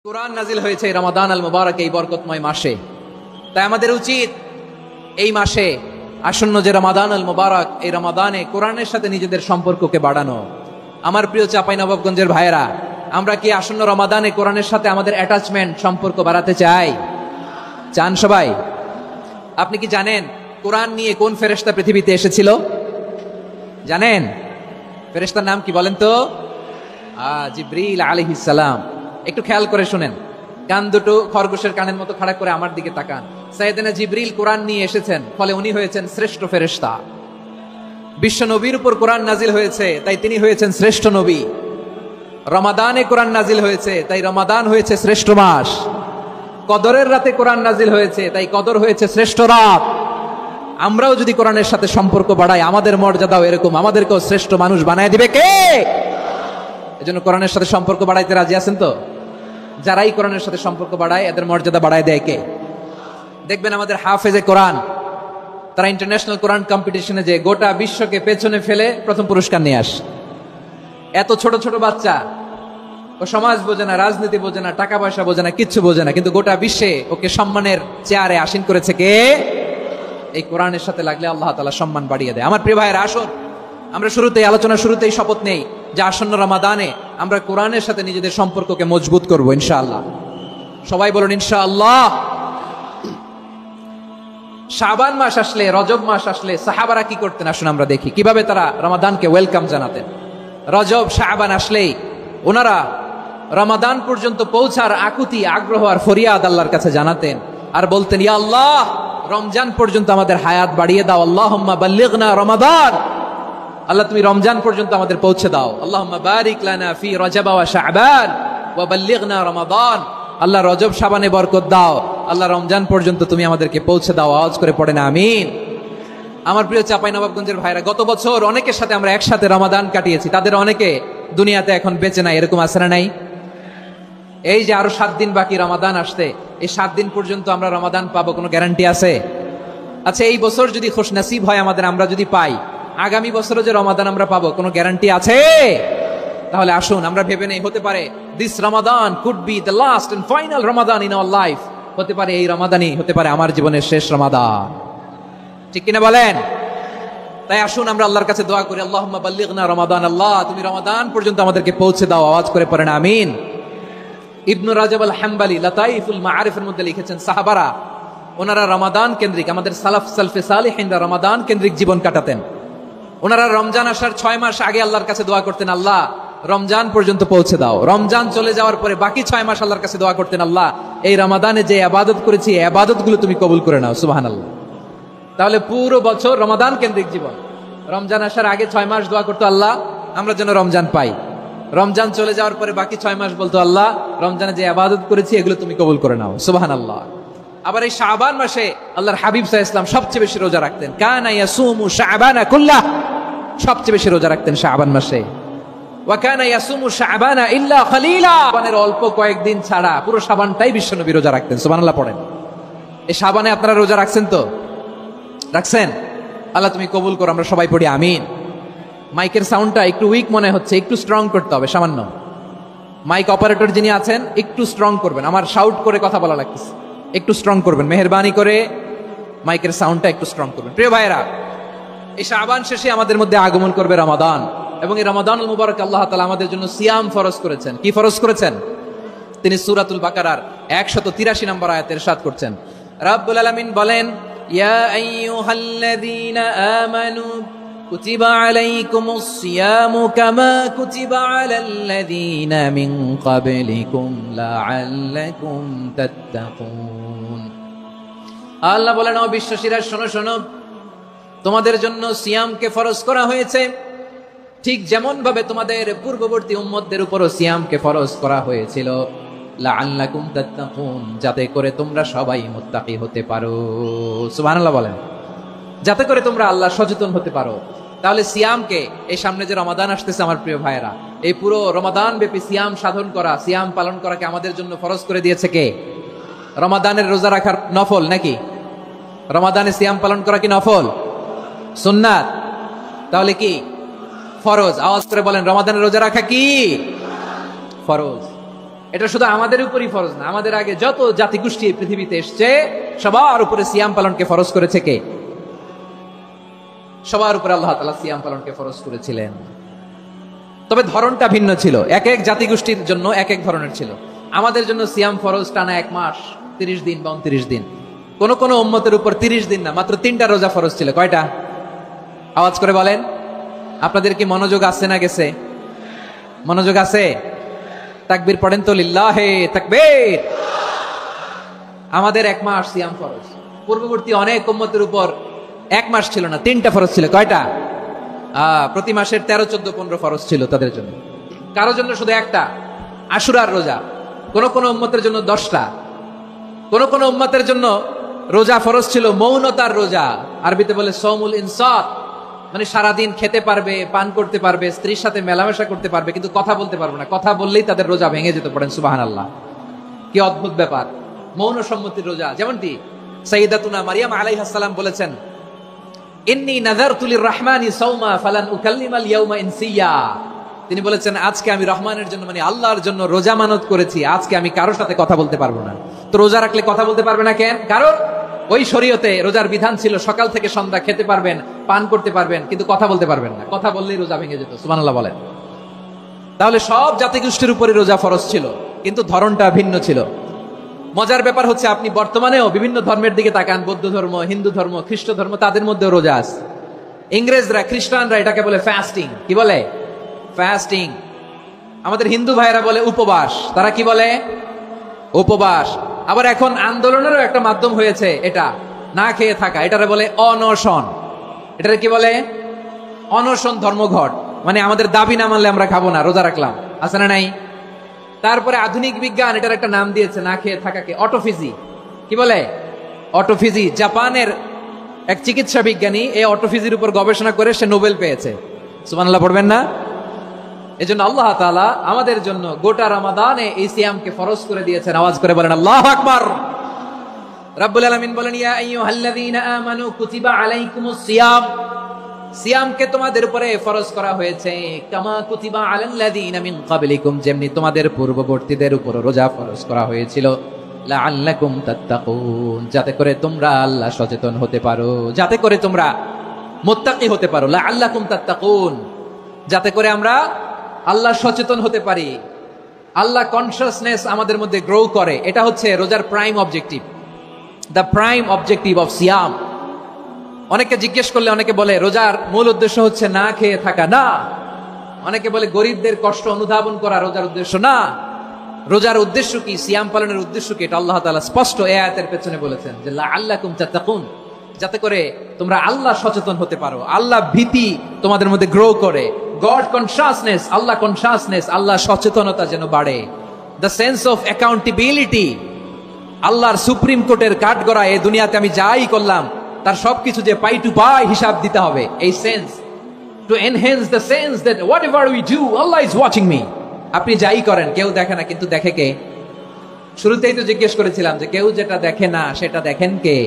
কোরআন নাজিল হয়েছে রমাদান আল মুবারক, এই বরকতময় মাসে। তাই আমাদের উচিত এই মাসে আসন্ন যে রমাদান আল মুবারক, এই রমাদানে কোরআনের সাথে নিজেদের সম্পর্ককে বাড়ানো। আমার প্রিয় চাঁপাইনবাবগঞ্জের ভাইয়েরা, আমরা কি আসন্ন রমাদানে কোরআনের সাথে আমাদের অ্যাটাচমেন্ট, সম্পর্ক বাড়াতে চাই? চান সবাই? আপনি কি জানেন কোরআন নিয়ে কোন ফেরেশতা পৃথিবীতে এসেছিল? জানেন ফেরেশতার নাম কি বলেন তো? জিবরিল আলাইহিস সালাম। একটু খেয়াল করে শুনেন, কান দুটো খরগোশের কানের মতো খাড়া করে আমার দিকে তাকান। সাইয়েদনা জিবরিল কোরআন নিয়ে এসেছেন, ফলে উনি হয়েছেন শ্রেষ্ঠ ফেরেশতা। বিশ্ব নবীর উপর কোরআন নাজিল হয়েছে, তাই তিনি হয়েছেন শ্রেষ্ঠ নবী। রমাদানে কোরআন নাজিল হয়েছে, তাই রমাদান হয়েছে শ্রেষ্ঠ মাস। কদরের রাতে কোরআন নাজিল হয়েছে, তাই কদর হয়েছে শ্রেষ্ঠ রাত। আমরাও যদি কোরআনের সাথে সম্পর্ক বাড়াই, আমাদের মর্যাদাও এরকম, আমাদেরকেও শ্রেষ্ঠ মানুষ বানায় দিবে কে? এজন্য কোরআনের সাথে সম্পর্ক বাড়াইতে রাজি আছেন তো? যারাই কোরআনের সাথে সম্পর্ক বাড়ায়, এদের মর্যাদা বাড়ায় দেয় কে? দেখবেন আমাদের হাফেজে কোরআন, তারা ইন্টারন্যাশনাল কোরআন কম্পিটিশনে যে গোটা বিশ্বকে পেছনে ফেলে প্রথম পুরস্কার নিয়ে আসে। এত ছোট ছোট বাচ্চা, ও সমাজ বোঝে না, রাজনীতি বোঝে না, টাকা পয়সা বোঝে না, কিচ্ছু বোঝে না, কিন্তু গোটা বিশ্বে ওকে সম্মানের চেয়ারে আসীন করেছে কে? এই কোরআনের সাথে লাগলে আল্লাহ তাআলা সম্মান বাড়িয়ে দেয়। আমার প্রিয় ভাইয়েরা, আসুন আমরা আলোচনা শুরুতেই শপথ নেই যে আসন্ন রমাদানে আমরা কোরআনের সাথে নিজেদের সম্পর্ককে মজবুত করব ইনশাআল্লাহ। সবাই বলুন ইনশাআল্লাহ। শাবান মাস আসলে, রজব মাস আসলে সাহাবারা কি করতেন? আসুন আমরা দেখি কিভাবে তারা রমাদানকে ওয়েলকাম জানাতেন। রজব শাবান আসলেই ওনারা রমাদান পর্যন্ত পৌঁছার আকুতি, আগ্রহ আর ফরিয়াদ আল্লাহর কাছে জানাতেন, আর বলতেন, ইয়া আল্লাহ, রমজান পর্যন্ত আমাদের হায়াত বাড়িয়ে দাও। আল্লাহুম্মা বাল্লিগনা রমাদান, আল্লাহ তুমি রমজান পর্যন্ত আমাদের পৌঁছে দাও। আল্লাহুম্মা বারিক লানা ফি রজব ওয়া শাবান ওয়া বাল্লিগনা রমাদান, আল্লাহ রজব শাবানে বরকত দাও, আল্লাহ রমজান পর্যন্ত তুমি আমাদেরকে পৌঁছে দাও। আওয়াজ করে পড়েন আমিন। আমার প্রিয় চাঁপাইনবাবগঞ্জের ভাইরা, গত বছর অনেকের সাথে আমরা একসাথে রমাদান কাটিয়েছি, তাদের অনেকে দুনিয়াতে এখন বেঁচে নাই, এরকম আছে না নাই? এই যে আরো 7 দিন বাকি রমাদান আসতে, এই 7 দিন পর্যন্ত আমরা রমাদান পাবো, কোনো গ্যারান্টি আছে? আচ্ছা, এই বছর যদি খুশ নসিব হয় আমাদের, আমরা যদি পাই, আগামী বছরও যে রমাদান আমরা পাবো, কোনো গ্যারান্টি আছে? তাহলে আসুন আমরা ভেবে নেই, হতে পারে this Ramadan could be the last and final Ramadan in our life. হতে পারে এই রমাদানই হতে পারে আমার জীবনের শেষ রমাদান। ঠিক কিনা বলেন? তাই আসুন আমরা আল্লাহর কাছে দোয়া করি, আল্লাহুম্মা বাল্লিগনা রমাদান, আল্লাহ তুমি রমাদান পর্যন্ত আমাদেরকে পৌঁছে দাও। আওয়াজ করে পড়েন আমিন। ইবনু রাজব আল হাম্বলি লাতাইফুল মাআরিফের মধ্যে লিখেছেন, সাহাবারা ওনারা রমাদান কেন্দ্রিক, আমাদের সালফে সালিহিনরা রমাদান কেন্দ্রিক জীবন কাটাতেন। ওনারা রমজান আসার 6 মাস আগে আল্লাহর কাছে দোয়া করতেন, আল্লাহ রমজান পর্যন্ত পৌঁছে দাও। রমজান চলে যাওয়ার পরে বাকি 6 মাস আল্লাহর কাছে দোয়া করতেন, আল্লাহ এই রমাদানে যে ইবাদত করেছি, এই ইবাদতগুলো তুমি কবুল করে নাও। সুবহানাল্লাহ। তাহলে পুরো বছর রমাদান কেন্দ্রিক জীবন। রমজান আসার আগে 6 মাস দোয়া করতো, আল্লাহ আমরা যেন রমজান পাই। রমজান চলে যাওয়ার পরে বাকি 6 মাস বলতো, আল্লাহ রমজানে যে ইবাদত করেছি এগুলো তুমি কবুল করে নাও। সুবহানাল্লাহ। আবার এই শাবান মাসে আল্লাহর হাবিব সাল্লাল্লাহু আলাইহি ওয়াসাল্লাম সবচেয়ে বেশি রোজা রাখতেন। কানা ইয়াসুমু শাবানা কুল্লাহ, সবচেয়ে বেশি রোজা রাখতেন শাবান মাসে। ওয়া কানা ইয়াসুমু শাবানা ইল্লা খলিলা, শাবানের অল্প কয়েকদিন ছাড়া পুরো শাবানটাই বিশ্বনবী রোজা রাখতেন। সুবহানাল্লাহ পড়েন। এই শাবানে আপনারা রোজা রাখছেন তো? রাখছেন? আল্লাহ তুমি কবুল করো। আমরা সবাই পড়ি আমিন। মাইকের সাউন্ডটা একটু উইক মনে হচ্ছে, একটু স্ট্রং করতে হবে সামান্য। মাইক অপারেটর যিনি আছেন একটু স্ট্রং করবেন, আমার শাউট করে কথা বলা লাগতেছে, একটু স্ট্রং করবেন মেহেরবানি করে, মাইকের সাউন্ডটা একটু স্ট্রং করবেন। প্রিয় ভাইরা, এই শাবান শেষে আমাদের মধ্যে আগমন করবে রমাদান, এবং এই রমাদানুল মুবারক আল্লাহ তাআলা আমাদের জন্য সিয়াম ফরজ করেছেন। কি ফরজ করেছেন? তিনি সূরাতুল বাকারার 183 নম্বর আয়াতে ইরশাদ করছেন, রাব্বুল আলামিন বলেন, ইয়া আইয়ুহাল্লাযীনা আমানু কুতিবা আলাইকুমুস সিয়ামু কামা কুতিবা আলাল্লাযীনা মিন ক্বাবলিকুম লাআল্লাকুম তাত্তাকুন। আল্লাহ বলেন, ও বিশ্বাসীরা শোনো শোনো, তোমাদের জন্য সিয়ামকে ফরজ করা হয়েছে, ঠিক যেমন ভাবে তোমাদের পূর্ববর্তী উম্মতদের উপরও সিয়ামকে ফরজ করা হয়েছিল, লাআল্লাকুম তাত্তাকুন, যাতে করে তোমরা সবাই মুত্তাকি হতে পারো। সুবহানাল্লাহ বলেন, যাতে করে তোমরা আল্লাহ সচেতন হতে পারো। তাহলে সিয়ামকে, এই সামনে যে রমাদান আসতেছে আমার প্রিয় ভাইয়েরা, এই পুরো রমাদান ব্যাপী সিয়াম সাধন করা, সিয়াম পালন করাকে আমাদের জন্য ফরজ করে দিয়েছে কে? রমাদানের রোজা রাখার নফল নাকি? রমাদানে সিয়াম পালন করা কি নফল? সুন্নাত। তাহলে কি ফরজ? আওয়াজ করে বলেন, রমাদানের রোজা রাখা কি ফরজ? এটা শুধু আমাদের উপরই ফরজ না, আমাদের আগে যত জাতিগোষ্ঠী এই পৃথিবীতে এসছে সবার উপরে সিয়াম পালনকে ফরজ করেছে কে? সবার উপরে আল্লাহ তাআলা সিয়াম পালনকে ফরজ করেছিলেন। তবে ধরনটা ভিন্ন ছিল, এক এক জাতিগোষ্ঠীর জন্য এক এক ধরনের ছিল। আমাদের জন্য সিয়াম ফরজ টানা 1 মাস 30 দিন বা 29 দিন। কোন কোন উম্মতের উপর 30 দিন না, মাত্র 3টা রোজা ফরজ ছিল। কয়টা? আওয়াজ করে বলেন। আপনাদের কি মনোযোগ আছে না গেছে? মনোযোগ আছে? তাকবীর পড়েন তো, লিল্লাহে তাকবীর। আমাদের 1 মাস সিয়াম ফরজ। পূর্ববর্তী অনেক উম্মতের উপর 1 মাস ছিল না, 3টা ফরজ ছিল। কয়টা? প্রতি মাসের 13, 14, 15 ফরজ ছিল তাদের জন্য। কারো জন্য শুধু একটা, আশুরার রোজা। কোন কোন উম্মতের জন্য 10টা। কোন কোন উম্মতের জন্য রোজা ফরজ ছিল মৌনতার রোজা, আরবিতে বলে সৌমুল ইনসাত, মানে সারাদিন খেতে পারবে, পান করতে পারবে, স্ত্রীর সাথে মেলামেশা করতে পারবে, কিন্তু কথা বলতে পারবে না। কথা বললেই তাদের রোজা ভেঙে যেত। পড়েন সুবহানাল্লাহ। কি অদ্ভুত ব্যাপার! মৌন সম্মতির রোজা। যেমনটি সাইয়্যিদাতুনা মারিয়াম আলাইহিস সালাম বলেছেন, ইন্নী নাযারতু লির-রাহমানি সাওমা ফালান উকাল্লিমাল ইয়াওমা ইনসিয়া। তিনি বলেছেন, আজকে আমি রহমানের জন্য, মানে আল্লাহর জন্য রোজা মানত করেছি, আজকে আমি কারোর সাথে কথা বলতে পারবো না। তো রোজা রাখলে কথা বলতে পারবে না কেন? কারণ ওই শরীয়তে রোজার বিধান ছিল সকাল থেকে সন্ধ্যা খেতে পারবেন, পান করতে পারবেন, কিন্তু কথা বলতে পারবেন না। কথা বললেই রোজা ভেঙে যেত। সুবহানাল্লাহ বলেন। তাহলে সব জাতিগোষ্ঠীর উপরে রোজা ফরজ ছিল, কিন্তু ধরনটা ভিন্ন ছিল। মজার ব্যাপার হচ্ছে, আপনি বর্তমানেও বিভিন্ন ধর্মের দিকে তাকান, বৌদ্ধ ধর্ম, হিন্দু ধর্ম, খ্রিস্ট ধর্ম, তাদের মধ্যেও রোজা আছে। ইংরেজরা, খ্রিস্টানরা এটাকে বলে ফাস্টিং। কি বলে? ফাস্টিং। আমাদের হিন্দু ভাইয়েরা বলে উপবাস। তারা কি বলে? উপবাস। আবার এখন আন্দোলনেরও একটা মাধ্যম হয়েছে এটা, না খেয়ে থাকা। এটারে বলে অনশন। এটারে কি বলে? অনশন ধর্মঘট। মানে আমাদের দাবি না মানলে আমরা খাবো না, রোজা রাখলাম। আছে না নাই? তারপরে আধুনিক বিজ্ঞান এটার একটা নাম দিয়েছে না খেয়ে থাকাকে, অটোফিজি। কি বলে? অটোফিজি। জাপানের এক চিকিৎসা বিজ্ঞানী এই অটোফিজির উপর গবেষণা করে সে নোবেল পেয়েছে। সুবহানাল্লাহ পড়বেন না? এজন্য আল্লাহ তাআলা আমাদের জন্য গোটা রমাদানে এই সিয়ামকে ফরজ করে দিয়েছেন। আওয়াজ করে বলেন আল্লাহু আকবার। রাব্বুল আলামিন বলেন, ইয়া আইয়ুহাল্লাযীনা আমানু কুতিবা আলাইকুমুস সিয়াম। সিয়ামকে তোমাদের উপরে ফরজ করা হয়েছে, কামা কুতিবা আলাল্লাযীনা মিন ক্বাবলিকুম, যেমনি তোমাদের পূর্ববর্তীদের উপর রোজা ফরজ করা হয়েছিল, লাআল্লাকুম তাত্তাকুন, যাতে করে তোমরা আল্লাহ সচেতন হতে পারো, যাতে করে তোমরা মুত্তাকি হতে পারো। লাআল্লাকুম তাত্তাকুন, যাতে করে আমরা আল্লাহ সচেতন হতে পারি, আল্লাহ কনসিয়াসনেস আমাদের মধ্যে গ্রো করে। এটা হচ্ছে রোজার prime objective, the prime objective of সিয়াম। অনেকে জিজ্ঞেস করলে অনেকে বলে রোজার মূল উদ্দেশ্য হচ্ছে না খেয়ে থাকা। না। অনেকে বলে গরিবদের কষ্ট অনুধাবন করা রোজার উদ্দেশ্য। না। রোজার উদ্দেশ্য কি? সিয়াম পালনের উদ্দেশ্য কি? এটা আল্লাহ তাআলা স্পষ্ট এই আয়াতের পেছনে বলেছেন যে লাআল্লাকুম তাত্তাকুন, যাতে করে তোমরা আল্লাহ সচেতন হতে পারো, আল্লাহ ভীতি তোমাদের মধ্যে গ্রো করে, গড কনসিয়াসনেস, আল্লাহ কনসিয়াসনেস, আল্লাহ সচেতনতা যেন বাড়ে, দ্য সেন্স অফ অ্যাকাউন্টেবিলিটি। আল্লাহর সুপ্রিম কোর্টের কাঠগড়া এই দুনিয়াতে আমি যাই করলাম তার সবকিছু যে পাই টু পাই হিসাব দিতে হবে, এই sense, to enhance the sense that what ever we do Allah is watching me. আপনি যাই করেন কেউ দেখে না, কিন্তু দেখে কে? শুরুতেই তো জিজ্ঞেস করেছিলাম যে কেউ যেটা দেখে না সেটা দেখেন কে?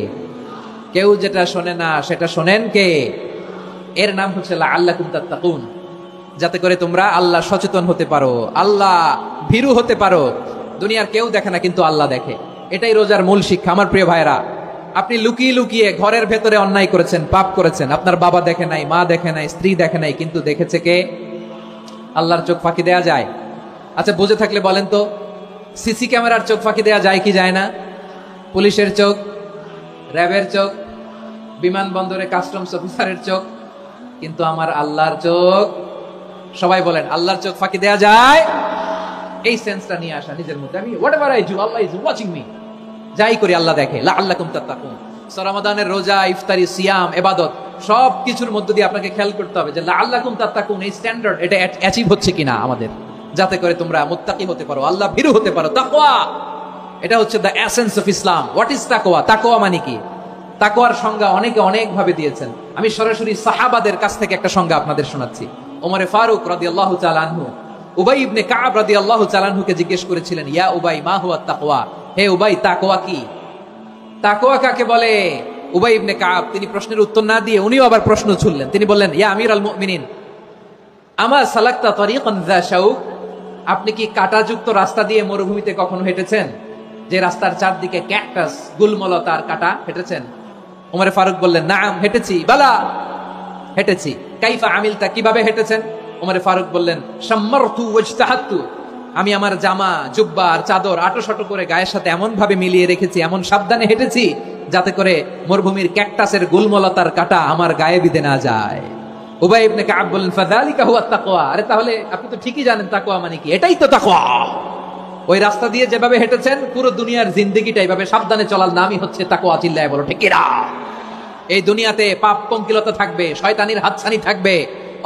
কেউ যেটা শোনে না সেটা শোনেন কে? এর নাম হচ্ছে লাআল্লাকুম তাত্তাকুন, যাতে করে তোমরা আল্লাহ সচেতন হতে পারো, আল্লাহ ভীরু হতে পারো। দুনিয়ার কেউ দেখে না, কিন্তু আল্লাহ দেখে। এটাই রোজার মূল শিক্ষা। আমার প্রিয় ভাইরা, আপনি লুকিয়ে লুকিয়ে ঘরের ভেতরে অন্যায় করেছেন, পাপ করেছেন, আপনার বাবা দেখে নাই, মা দেখে নাই, স্ত্রী দেখে নাই, কিন্তু দেখেছে কে? আল্লাহর চোখ ফাঁকি দেয়া যায়? আচ্ছা, বুঝে থাকলে বলেন তো, সিসি ক্যামেরার চোখ ফাঁকি দেয়া যায় কি যায় না? পুলিশের চোখ, র্যাবের চোখ, বিমানবন্দরে কাস্টমস অফিসারের চোখ, কিন্তু আমার আল্লাহর চোখ? সবাই বলেন, আল্লাহর চোখ ফাঁকি দেয়া যায়? এই সেন্সটা নিয়ে আসা নিজের মধ্যে, আমি whatever I do Allah is watching me, যাই করি আল্লাহ দেখে। লাআল্লাকুম তাত্তাকুন। রমাদানের রোজা, ইফতারি, সিয়াম, ইবাদত সব কিছুর মধ্য দিয়ে আপনাকে খেয়াল করতে হবে যে লাআল্লাকুম তাত্তাকুন এই স্ট্যান্ডার্ড এটা অ্যাচিভ হচ্ছে কিনা আমাদের, যাতে করে তোমরা মুত্তাকি হতে পারো, আল্লাহ ভীরু হতে পারো। তাকওয়া, এটা হচ্ছে the essence of Islam. What is তাকওয়া? তাকওয়া মানে কি? তাকওয়ার সংজ্ঞা অনেকে অনেক ভাবে দিয়েছেন। আমি সরাসরি সাহাবাদের কাছ থেকে একটা সংজ্ঞা আপনাদের শোনাচ্ছি। ওমরে ফারুক রাদিয়াল্লাহু তাআলা আনহু উবাই ইবনে কাব রাদিয়াল্লাহু তাআলা আনহুকে জিজ্ঞেস করেছিলেন, ইয়া উবাই মা হুয়া তাকওয়া? হে উবাই, তাকওয়া কি? তাকওয়া কাকে বলে? উবাই ইবনে কাব তিনি প্রশ্নের উত্তর না দিয়ে উনিও আবার প্রশ্ন ছুড়লেন। তিনি বললেন, ইয়া আমিরাল মুমিনিন, আমা সালাকতা তারিকান যা শাউক? আপনি কি কাঁটাযুক্ত রাস্তা দিয়ে মরুভূমিতে কখনো হেঁটেছেন? যে রাস্তার চারদিকে ক্যাকটাস, গুলমলতা আর কাঁটা, হেঁটেছেন? ওমরে ফারুক বললেন, নাম, হেঁটেছি। বালা, হেঁটেছি। কাইফা আমিলতা, কিভাবে হেঁটেছেন? ওমরে ফারুক বললেন, শাম্মারতু ওয়াজতাহাতু, আমি আমার জামা, জুব্বা আর চাদর আটোসাটো করে গায়ের সাথে এমন ভাবে মিলিয়ে রেখেছি, এমন সাবধানে হেঁটেছি যাতে করে মরুভূমির ক্যাকটাসের গুলমলতার কাঁটা আমার গায়ে বিঁধে না যায়। উবাই ইবনে কাব বললেন, ফাযালিকা হুয়া তাকওয়া। আরে তাহলে আপনি তো ঠিকই জানেন তাকওয়া মানে কি, এটাই তো তাকওয়া। ওই রাস্তা দিয়ে যেভাবে হেঁটেছেন, পুরো দুনিয়ার জিন্দেগিটা এইভাবে সাবধানে চলার নামই হচ্ছে তাকওয়া। চিল্লায় বলো ঠিক কিনা? এই দুনিয়াতে পাপ পঙ্কিলতা থাকবে, শয়তানির হাতছানি থাকবে,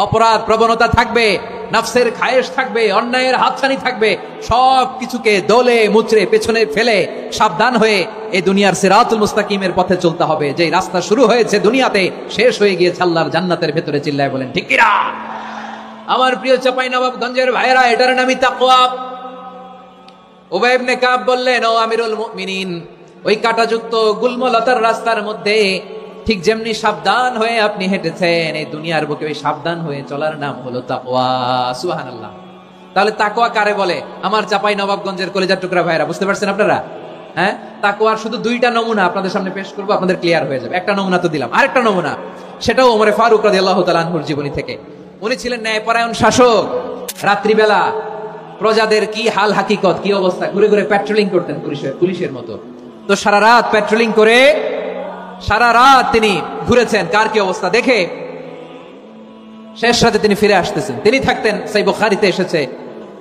অপরাধ প্রবণতা থাকবে, নফসের খায়েশ থাকবে, অন্যায়ের হাতছানি থাকবে। সব কিছুকে দোলে মুচড়ে পেছনে ফেলে সাবধান হয়ে এই দুনিয়ার সিরাতুল মুস্তাকিমের পথে চলতে হবে। যে রাস্তা শুরু হয়েছে দুনিয়াতে, শেষ হয়ে গিয়েছে আল্লাহর জান্নাতের ভেতরে। চিল্লায় বলেন ঠিক কিনা? আমার প্রিয় চাঁপাইনবাবগঞ্জের ভাইরা, এটার নামই তাকওয়া। উবাই ইবনে কাব বললেন, ও আমিরুল মুমিনিন, ওই কাঁটাযুক্ত গুলমলতার রাস্তার মধ্যে ঠিক যেমনি সাবধান হয়ে আপনি হেঁটেছেন, এই দুনিয়ার বুকে ওই সাবধান হয়ে চলার নাম হলো তাকওয়া। সুবহানাল্লাহ। তাহলে তাকওয়া কারে বলে? আমার চাঁপাইনবাবগঞ্জের কলিজার টুকরা ভাইরা, বুঝতে পারছেন আপনারা? হ্যাঁ, তাকওয়ার শুধু দুইটা নমুনা আপনাদের সামনে পেশ করবো, আপনাদের ক্লিয়ার হয়ে যাবে। একটা নমুনা তো দিলাম, আরেকটা নমুনা, সেটাও ওমরে ফারুক রাদিয়াল্লাহু তাআলা আনহুর জীবনী থেকে। উনি ছিলেন ন্যায়পরায়ণ শাসক। রাত্রিবেলা প্রজাদের কি হাল হাকিকত, কি অবস্থা, ঘুরে ঘুরে প্যাট্রোলিং করতেন পুলিশের মতো। তো সারা রাত প্যাট্রোলিং করে, সারা রাত তিনি ঘুরেছেন কার কি অবস্থা দেখে, শেষ রাতে তিনি ফিরে আসতেছেন। তিনি থাকতেন, সেই বুখারীতে এসেছে,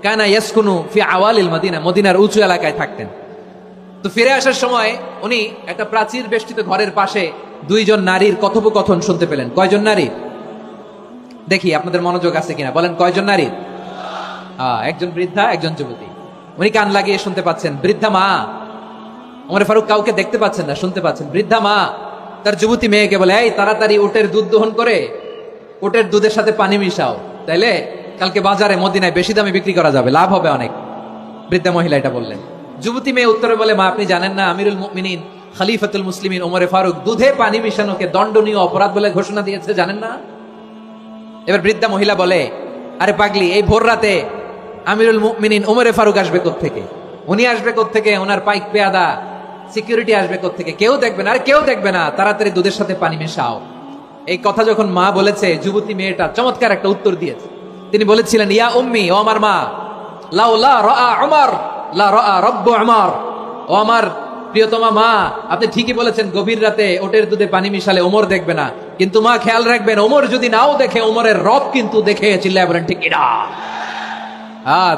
কানা ইয়াসকুনু ফি আওয়ালিল মদিনা, মদিনার উঁচু এলাকায় থাকতেন। তো ফিরে আসার সময় উনি একটা প্রাচীর বেষ্টিত ঘরের পাশে দুইজন নারীর কথোপকথন শুনতে পেলেন। কয়জন নারী? দেখি আপনাদের মনোযোগ আছে কিনা, বলেন কয়জন নারী? একজন বৃদ্ধা, একজন যুবতী। উনি কান লাগিয়ে শুনতে পাচ্ছেন। বৃদ্ধা মা, ওমর ফারুক কাউকে দেখতে পাচ্ছেন না, শুনতে পাচ্ছেন। বৃদ্ধা মা তার যুবতী মেয়েকে বলে, এই তাড়াতাড়ি উটের দুধ দহন করে উটের দুধের সাথে পানি মিশাও, তাইলে কালকে বাজারে মদিনায় বেশি দামে বিক্রি করা যাবে, লাভ হবে অনেক। বৃদ্ধা মহিলা এটা বললেন। যুবতী মেয়ে উত্তরে বলে, মা আপনি জানেন না আমিরুল মুমিনিন খলিফাতুল মুসলিমিন ওমরে ফারুক দুধে পানি মিশানোকে দণ্ডনীয় অপরাধ বলে ঘোষণা দিয়েছে, জানেন না? এবার বৃদ্ধা মহিলা বলে, আরে পাগলি, এই ভোর রাতে আমিরুল মুমিনিন ওমরে ফারুক আসবে কোত্থেকে? উনি আসবে কোত্থেকে? ওনার পাইক পেয়াদা সিকিউরিটি আসবে কোত্থেকে? কেউ দেখবে না। আর কেউ দেখবে না, তাড়াতাড়ি দুধের সাথে পানি মেশাও। এই কথা যখন মা বলেছে, যুবতী মেয়েটা চমৎকার একটা উত্তর দিয়েছে। তিনি বলেছিলেন, ইয়া উম্মি, ও আমার মা, লাউলা রাআ উমর লা রাআ রব্বু উমর, ও আমার প্রিয়তমা মা, আপনি ঠিকই বলেছেন, গভীর রাতে ওটের দুধে পানি মিশালে ওমর দেখবে না, কিন্তু মা খেয়াল রাখবেন, ওমর যদি নাও দেখে, ওমরের রব কিন্তু দেখে। চিল্লায় বলেন ঠিক কিনা?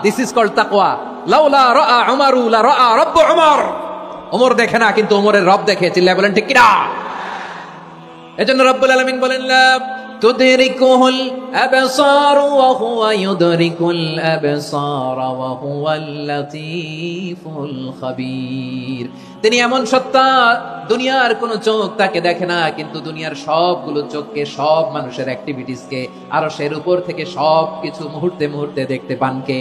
দিস ইজ কল্ড তাকওয়া। লাউলা রাআ উমরু লা রাআ রব্বু উমর, ওমর দেখে না কিন্তু ওমরের রব দেখে। চিল্লায় বলেন ঠিক কিনা? এজন্য রব্বুল আলামিন বলেন, লা তুদরিকুহুল আবসার ওয়া হুয়া ইউদরিকুল আবসার ওয়া হুয়াল লাতীফুল খাবীর। তিনি এমন সত্তা, দুনিয়ার কোন চোখ তাকে দেখে না, কিন্তু দুনিয়ার সবগুলো চোখকে, সব মানুষের অ্যাক্টিভিটিসকে, আরশের উপর থেকে সবকিছু মুহূর্তে মুহূর্তে দেখতে পান কে?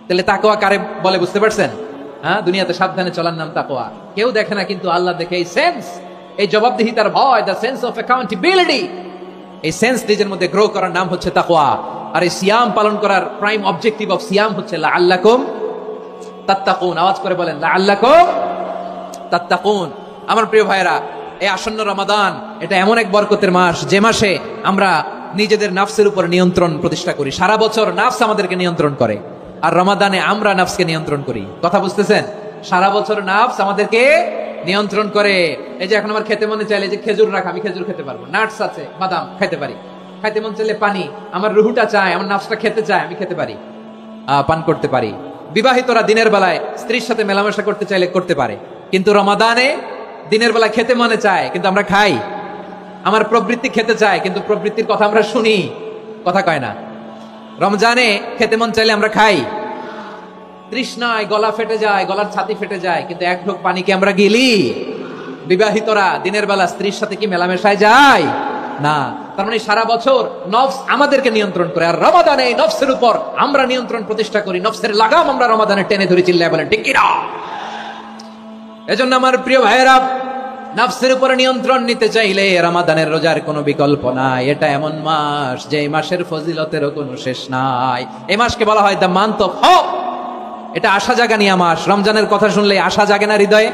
তাহলে তাকওয়া কারে বলে বুঝতে পারছেন? হ্যাঁ, দুনিয়াতে সাবধানে চলার নাম তাকওয়া। কেউ দেখে না কিন্তু আল্লাহ দেখে। এই সেন্স, এই জবাবদিহিতার ভয়, দ্য সেন্স অফ অ্যাকাউন্টেবিলিটি, এই সেন্স নিজের মধ্যে গ্রো করার নাম হচ্ছে তাকওয়া। আর এই সিয়াম পালন করার প্রাইম অবজেক্টিভ অফ সিয়াম হচ্ছে লাআল্লাকুম তাত্তাকুন। আওয়াজ করে বলেন, লাআল্লাকুম তাত্তাকুন। আমার প্রিয় ভাইরা, এই আসন্ন রমাদান, এটা এমন এক বরকতের মাস, যে মাসে আমরা নিজেদের নাফসের উপর নিয়ন্ত্রণ প্রতিষ্ঠা করি। সারা বছর নাফস আমাদেরকে নিয়ন্ত্রণ করে, আর রমাদানে আমরা নাফসকে নিয়ন্ত্রণ করি। কথা বুঝতেছেন? সারা বছর নাফস আমাদেরকে নিয়ন্ত্রণ করে। এই যে এখন আমার খেতে মনে চাইলে যে খেজুর রাখ, আমি খেজুর খেতে পারবো, নাটস আছে, বাদাম খেতে পারি। খাইতে মন চাইলে পানি, আমার রুহুটা চায়, আমার নাফসটা খেতে চায়, আমি খেতে পারি, পান করতে পারি। বিবাহিতরা দিনের বেলায় স্ত্রীর সাথে মেলামেশা করতে চাইলে করতে পারে, কিন্তু রমাদানে দিনের বেলা খেতে মনে চায় কিন্তু আমরা খাই। আমার প্রবৃত্তি খেতে চায় কিন্তু প্রবৃত্তির কথা আমরা শুনি, কথা কয় না। রমজানে খেতে মন চাইলে আমরা খাই, তৃষ্ণায় গলা ফেটে যায়, গলার ছাতি ফেটে যায়, কিন্তু এক ঢোক পানিকে আমরা গিলি। বিবাহিতরা দিনের বেলা স্ত্রীর সাথে কি মেলামেশায় যায়? না। তার মানে সারা বছর নফস আমাদেরকে নিয়ন্ত্রণ করে, আর রমাদানে এই নফসের উপর আমরা নিয়ন্ত্রণ প্রতিষ্ঠা করি। নফসের লাগাম আমরা রমাদানে টেনে ধরে। চিল্লায় বলেন ঠিক কিনা? এজন্য আমার প্রিয় ভাইয়েরা, নফসের উপর নিয়ন্ত্রণ নিতে চাইলে রমাদানের রোজার কোনো বিকল্প নাই। এটা এমন মাস যে মাসের ফজিলতেরও কোনো শেষ নাই। এই মাসকে বলা হয় দ্য মান্থ অফ হোপ। এটা আশা জাগানিয়া মাস। রমজানের কথা শুনলে আশা জাগে না হৃদয়ে?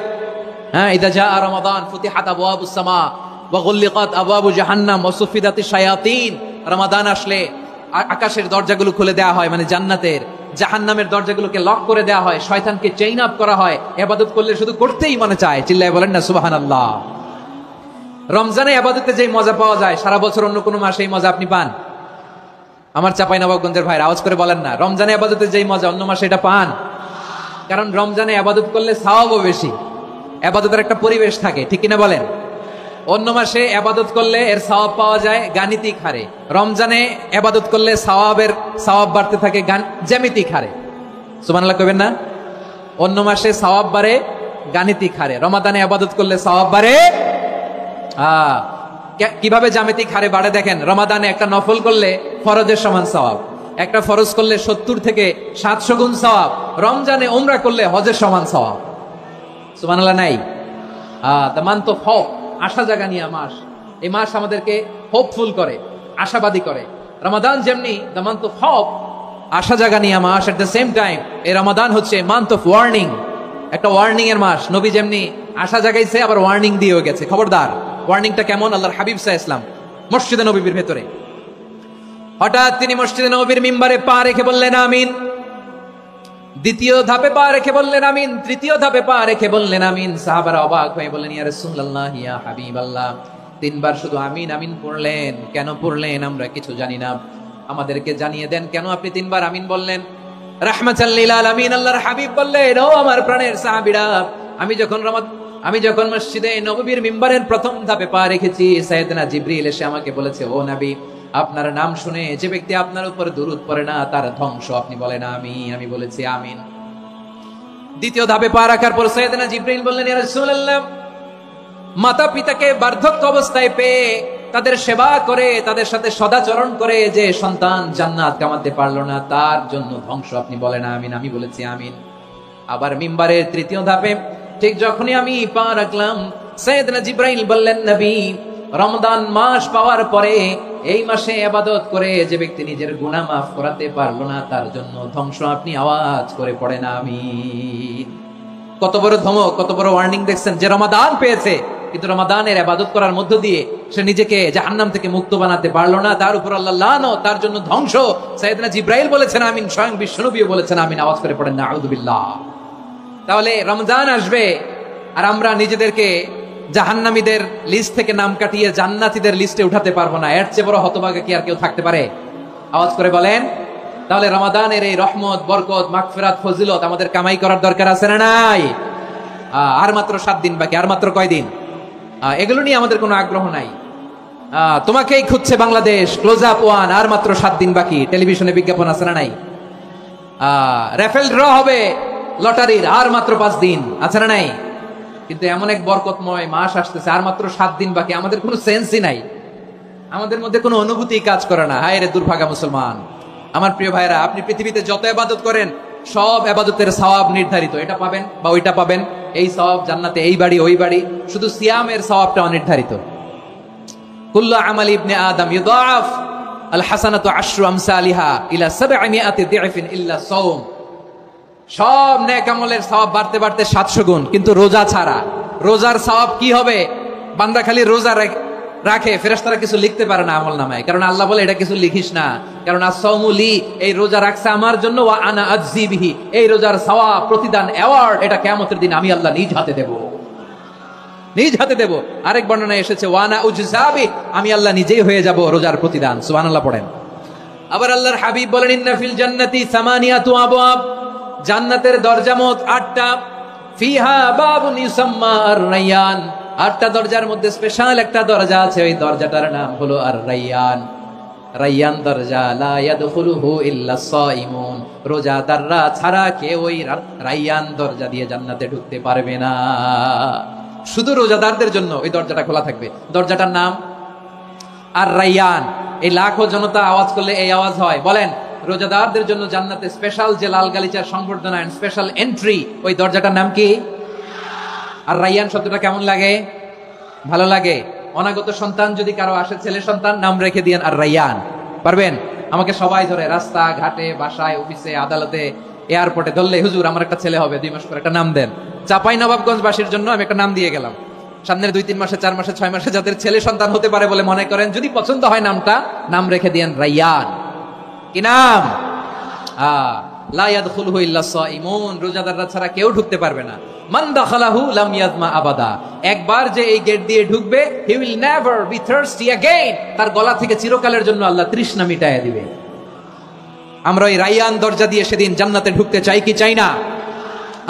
হ্যাঁ, ইদা জা রমাদান ফুতিহাত আবওয়াবুস সামা ওয়া গুল্লিকাত আবওয়াবু জাহান্নাম ওয়া সুফিদাতিশ শায়াতিন। রমাদান আসলে আকাশের দরজাগুলো খুলে দেওয়া হয়, মানে জান্নাতের। জাহান্নামের দরজাগুলোকে লক করে দেওয়া হয়, শয়তানকে চেইন আপ করা হয়। ইবাদত করলে শুধু করতেই মনে চায়। চিল্লায় বলেন না সুবহানাল্লাহ। রমজানে ইবাদতে যেই মজা পাওয়া যায় সারা বছর অন্য কোনো মাসে এই মজা আপনি পান? আমার চাঁপাইনবাবগঞ্জের ভাইরা আওয়াজ করে বলেন না, রমজানে ইবাদতে যেই মজা অন্য মাসে এটা পান? কারণ রমজানে ইবাদত করলে সওয়াবও বেশি, ইবাদতের একটা পরিবেশ থাকে, ঠিক কিনা বলেন? অন্য মাসে ইবাদত করলে এর সওয়াব পাওয়া যায় গাণিতিক হারে, রমজানে ইবাদত করলে সওয়াব বাড়তে থাকে জ্যামিতিক হারে। সুবহানাল্লাহ কইবেন না? অন্য মাসে সওয়াব বাড়ে গাণিতিক হারে, রমাদানে ইবাদত করলে সওয়াব বাড়ে কিভাবে জ্যামিতিক হারে বাড়ে দেখেন। রমাদানে একটা নফল করলে ফরজের সমান সওয়াব, একটা ফরজ করলে 70 থেকে 700 গুণ সওয়াব। রমজানে উমরা করলে হজের সমান সওয়াব। সুবহানাল্লাহ নাই? দ্য মান্থ অফ হোপ, আশা জাগানিয়া মাস। এই মাস আমাদেরকে হোপফুল করে, আশাবাদী করে। রমাদান যেমনি দ্য মান্থ অফ হোপ, আশা জাগানিয়া মাস, এট দ্য সেম টাইম এই রমাদান হচ্ছে মান্থ অফ ওয়ার্নিং, একটা ওয়ার্নিং এর মাস। নবী যেমনি আশা জাগাইছে আবার ওয়ার্নিং দিয়েও গেছে, খবরদার। ওয়ার্নিংটা কেমন? আল্লাহর হাবিব সাল্লাল্লাহু আলাইহি ওয়াসাল্লাম মসজিদে নববীর ভেতরে হঠাৎ তিনি মসজিদে নববীর মিম্বারে পা রেখে বললেন আমিন। দ্বিতীয় ধাপে পা রেখে বললেন আমিন, তৃতীয় ধাপে পা রেখে বললেন আমিন। সাহাবারা অবাক হয়ে বললেন ইয়া রাসূলুল্লাহ, ইয়া হাবিবাল্লাহ, তিনবার শুধু আমিন আমিন পড়লেন, কেন পড়লেন আমরা কিছু জানি না, আমাদেরকে জানিয়ে দেন কেন আপনি তিনবার আমিন বললেন। রাহমাতাল লিল আলামিন আল্লাহর হাবিব বললেন, ও আমার প্রাণের সাহাবীরা, আমি যখন মসজিদে নববীর মিম্বারের প্রথম ধাপে পা রেখেছি, সাইয়েদনা জিবরিল এসে আমাকে বলেছে, ও নবী, আপনার নাম শুনে যে ব্যক্তি আপনার উপর দুরূদ পড়ে না তার ধ্বংস। আপনি বলেন আমিন। আমি বলেছি আমিন। দ্বিতীয় ধাপে পা রাখার পর সাইয়েদনা জিবরিল বললেন, ইয়া রাসূলুল্লাহ, মাতা পিতাকে বার্ধক্য অবস্থায় পেয়ে তাদের সেবা করে, তাদের সাথে সদাচরণ করে যে সন্তান জান্নাত কামাতে পারলো না তার জন্য ধ্বংস। আপনি বলেন আমিন। আমি বলেছি আমিন। আবার মিম্বারের তৃতীয় ধাপে ঠিক যখনই আমি পা রাখলাম, সাইয়েদনা জিবরাইল বললেন, নবী, রমজান মাস পাওয়ার পরে এই মাসে ইবাদত করে যে ব্যক্তি নিজের গুনাহ মাফ করাতে পারলো না তার জন্য ধ্বংস। আপনি আওয়াজ করে পড়েন আমিন। কত বড় ধমক, কত বড় ওয়ার্নিং দেখছেন। যে রমাদান পেয়েছে কিন্তু রমাদানের ইবাদত করার মধ্য দিয়ে সে নিজেকে জাহান্নাম থেকে মুক্ত বানাতে পারলো না, তার উপর আল্লাহ লানত, তার জন্য ধ্বংস। সাইয়েদনা জিবরাইল বলেছেন আমিন, স্বয়ং বিশ্বনবীও বলেছেন আমিন। আওয়াজ করে পড়েন না আউযু বিল্লাহ। তাহলে রমজান আসবে আর আমরা নিজেদেরকে জাহান্নামীদের লিস্ট থেকে নাম কাটিয়ে জান্নাতীদের লিস্টে উঠাতে পারবো না। এর চেয়ে বড় হতভাগা কি আর কেউ থাকতে পারে? আওয়াজ করে বলেন। তাহলে রমাদানের এই রহমত, বরকত, মাগফিরাত, ফজিলত আমাদের কামাই করার দরকার আছে না নাই? আর মাত্র 7 দিন বাকি। আর মাত্র কয়দিন? এগুলো নিয়ে আমাদের কোনো আগ্রহ নাই। তোমাকেই খুঁজছে বাংলাদেশ, ক্লোজ আপ ওয়ান, আর মাত্র 7 দিন বাকি। টেলিভিশনে বিজ্ঞাপন আছে না নাই? রাফেল ড্র হবে লটারির, আর মাত্র 5 দিন, আছে না নাই? কিন্তু এমন এক বরকতময় মাস আসতেছে, আর মাত্র 7 দিন বাকি। আমাদের কোনো সেন্সই নাই, আমাদের মধ্যে কোনো অনুভূতি কাজ করে না। হায় রে দুর্ভাগা মুসলমান। আমার প্রিয় ভাইরা, আপনি পৃথিবীতে যত ইবাদত করেন সব ইবাদতের সওয়াব নির্ধারিত। এটা পাবেন বা ওইটা পাবেন, এই সওয়াব জান্নাতে, এই বাড়ি ওই বাড়ি। শুধু সিয়ামের সওয়াবটা অনির্ধারিত। কুল্লু আমাল ইবনে আদম ইউদাফ আল হাসানাতু আশরু আমসালিহা ইলা 700 দিআফিন ইল্লা সাওম। সব নেক আমলের সওয়াব বাড়তে বাড়তে 700 গুণ, কিন্তু রোজা ছাড়া। রোজার সওয়াব কি হবে? বান্দা খালি রোজা রাখে, ফেরেশতারা কিছু লিখতে পারে না আমলনামায়, কারণ আল্লাহ বলে এটা কিছু লিখিস না, কারণ as-সাওমু লি, এই রোজা রাখছে আমার জন্য, ওয়া আনা আজজি বিহি, এই রোজার সওয়াব, প্রতিদান, অ্যাওয়ার্ড এটা কিয়ামতের দিন আমি আল্লাহ নিজ হাতে দেব, নিজ হাতে দেব। আরেক বর্ণনায় এসেছে ওয়া আনা উজজা বিহি, আমি আল্লাহ নিজেই হয়ে যাব রোজার প্রতিদান। সুবহানাল্লাহ পড়েন। আবার আল্লাহর হাবিব বলেন, ইন্না ফিল জান্নাতি সামানিয়াতু আবওয়াব, জান্নাতের দরজা মোট 8টা। ফিহা বাবুন ইউসাম্মা আর-রায়্যান, 8টা দরজার মধ্যে স্পেশাল একটা দরজা আছে, ওই দরজাটার নাম হলো আর-রায়্যান। রায়্যান দরজা, লা ইয়াদখুলুহু ইল্লা সাইমুন, রোজাদাররা ছাড়া কেউ ওই রায়্যান দরজা দিয়ে জান্নাতে ঢুকতে পারবে না। শুধু রোজাদারদের জন্য ওই দরজাটা খোলা থাকবে। দরজাটার নাম আর-রায়্যান। এই লাখো জনতা আওয়াজ করলে এই আওয়াজ হয়। বলেন, রোজাদারদের জন্য জান্নাতে স্পেশাল যে লাল গালিচার সংবর্ধনা, স্পেশাল এন্ট্রি, ওই দরজাটার নাম কি? আর রায়্যান শব্দটা কেমন লাগে? ভালো লাগে? অনাগত সন্তান যদি কারো আসে, ছেলে সন্তান, নাম রেখে দিয়েন আর রাইয়ান। পারবেন? আমাকে সবাই ধরে রাস্তা ঘাটে, বাসায়, অফিসে, আদালতে, এয়ারপোর্টে ধরলে, হুজুর আমার একটা ছেলে হবে 2 মাস পর, একটা নাম দেন। চাপাই নবাবগঞ্জবাসীর জন্য আমি একটা নাম দিয়ে গেলাম। সামনের 2-3 মাসে, 4 মাসে, 6 মাসে যাদের ছেলে সন্তান হতে পারে বলে মনে করেন, যদি পছন্দ হয় নামটা, নাম রেখে দিয়েন রাইয়ান। কি নাম? লা ইয়াদখুলুহু ইল্লা সাইমুন, রোজাদাররা ছাড়া কেউ ঢুকতে পারবে না। মান দাখালাহু লাম ইয়াদমা আবাদা, একবার যে এই গেট দিয়ে ঢুকবে, he will never be thirsty again, তার গলা থেকে চিরকালের জন্য আল্লাহ তৃষ্ণা মিটায়া দিবে। আমরা ওই রাইয়ান দরজা দিয়ে সেদিন জান্নাতে ঢুকতে চাই কি চাই না?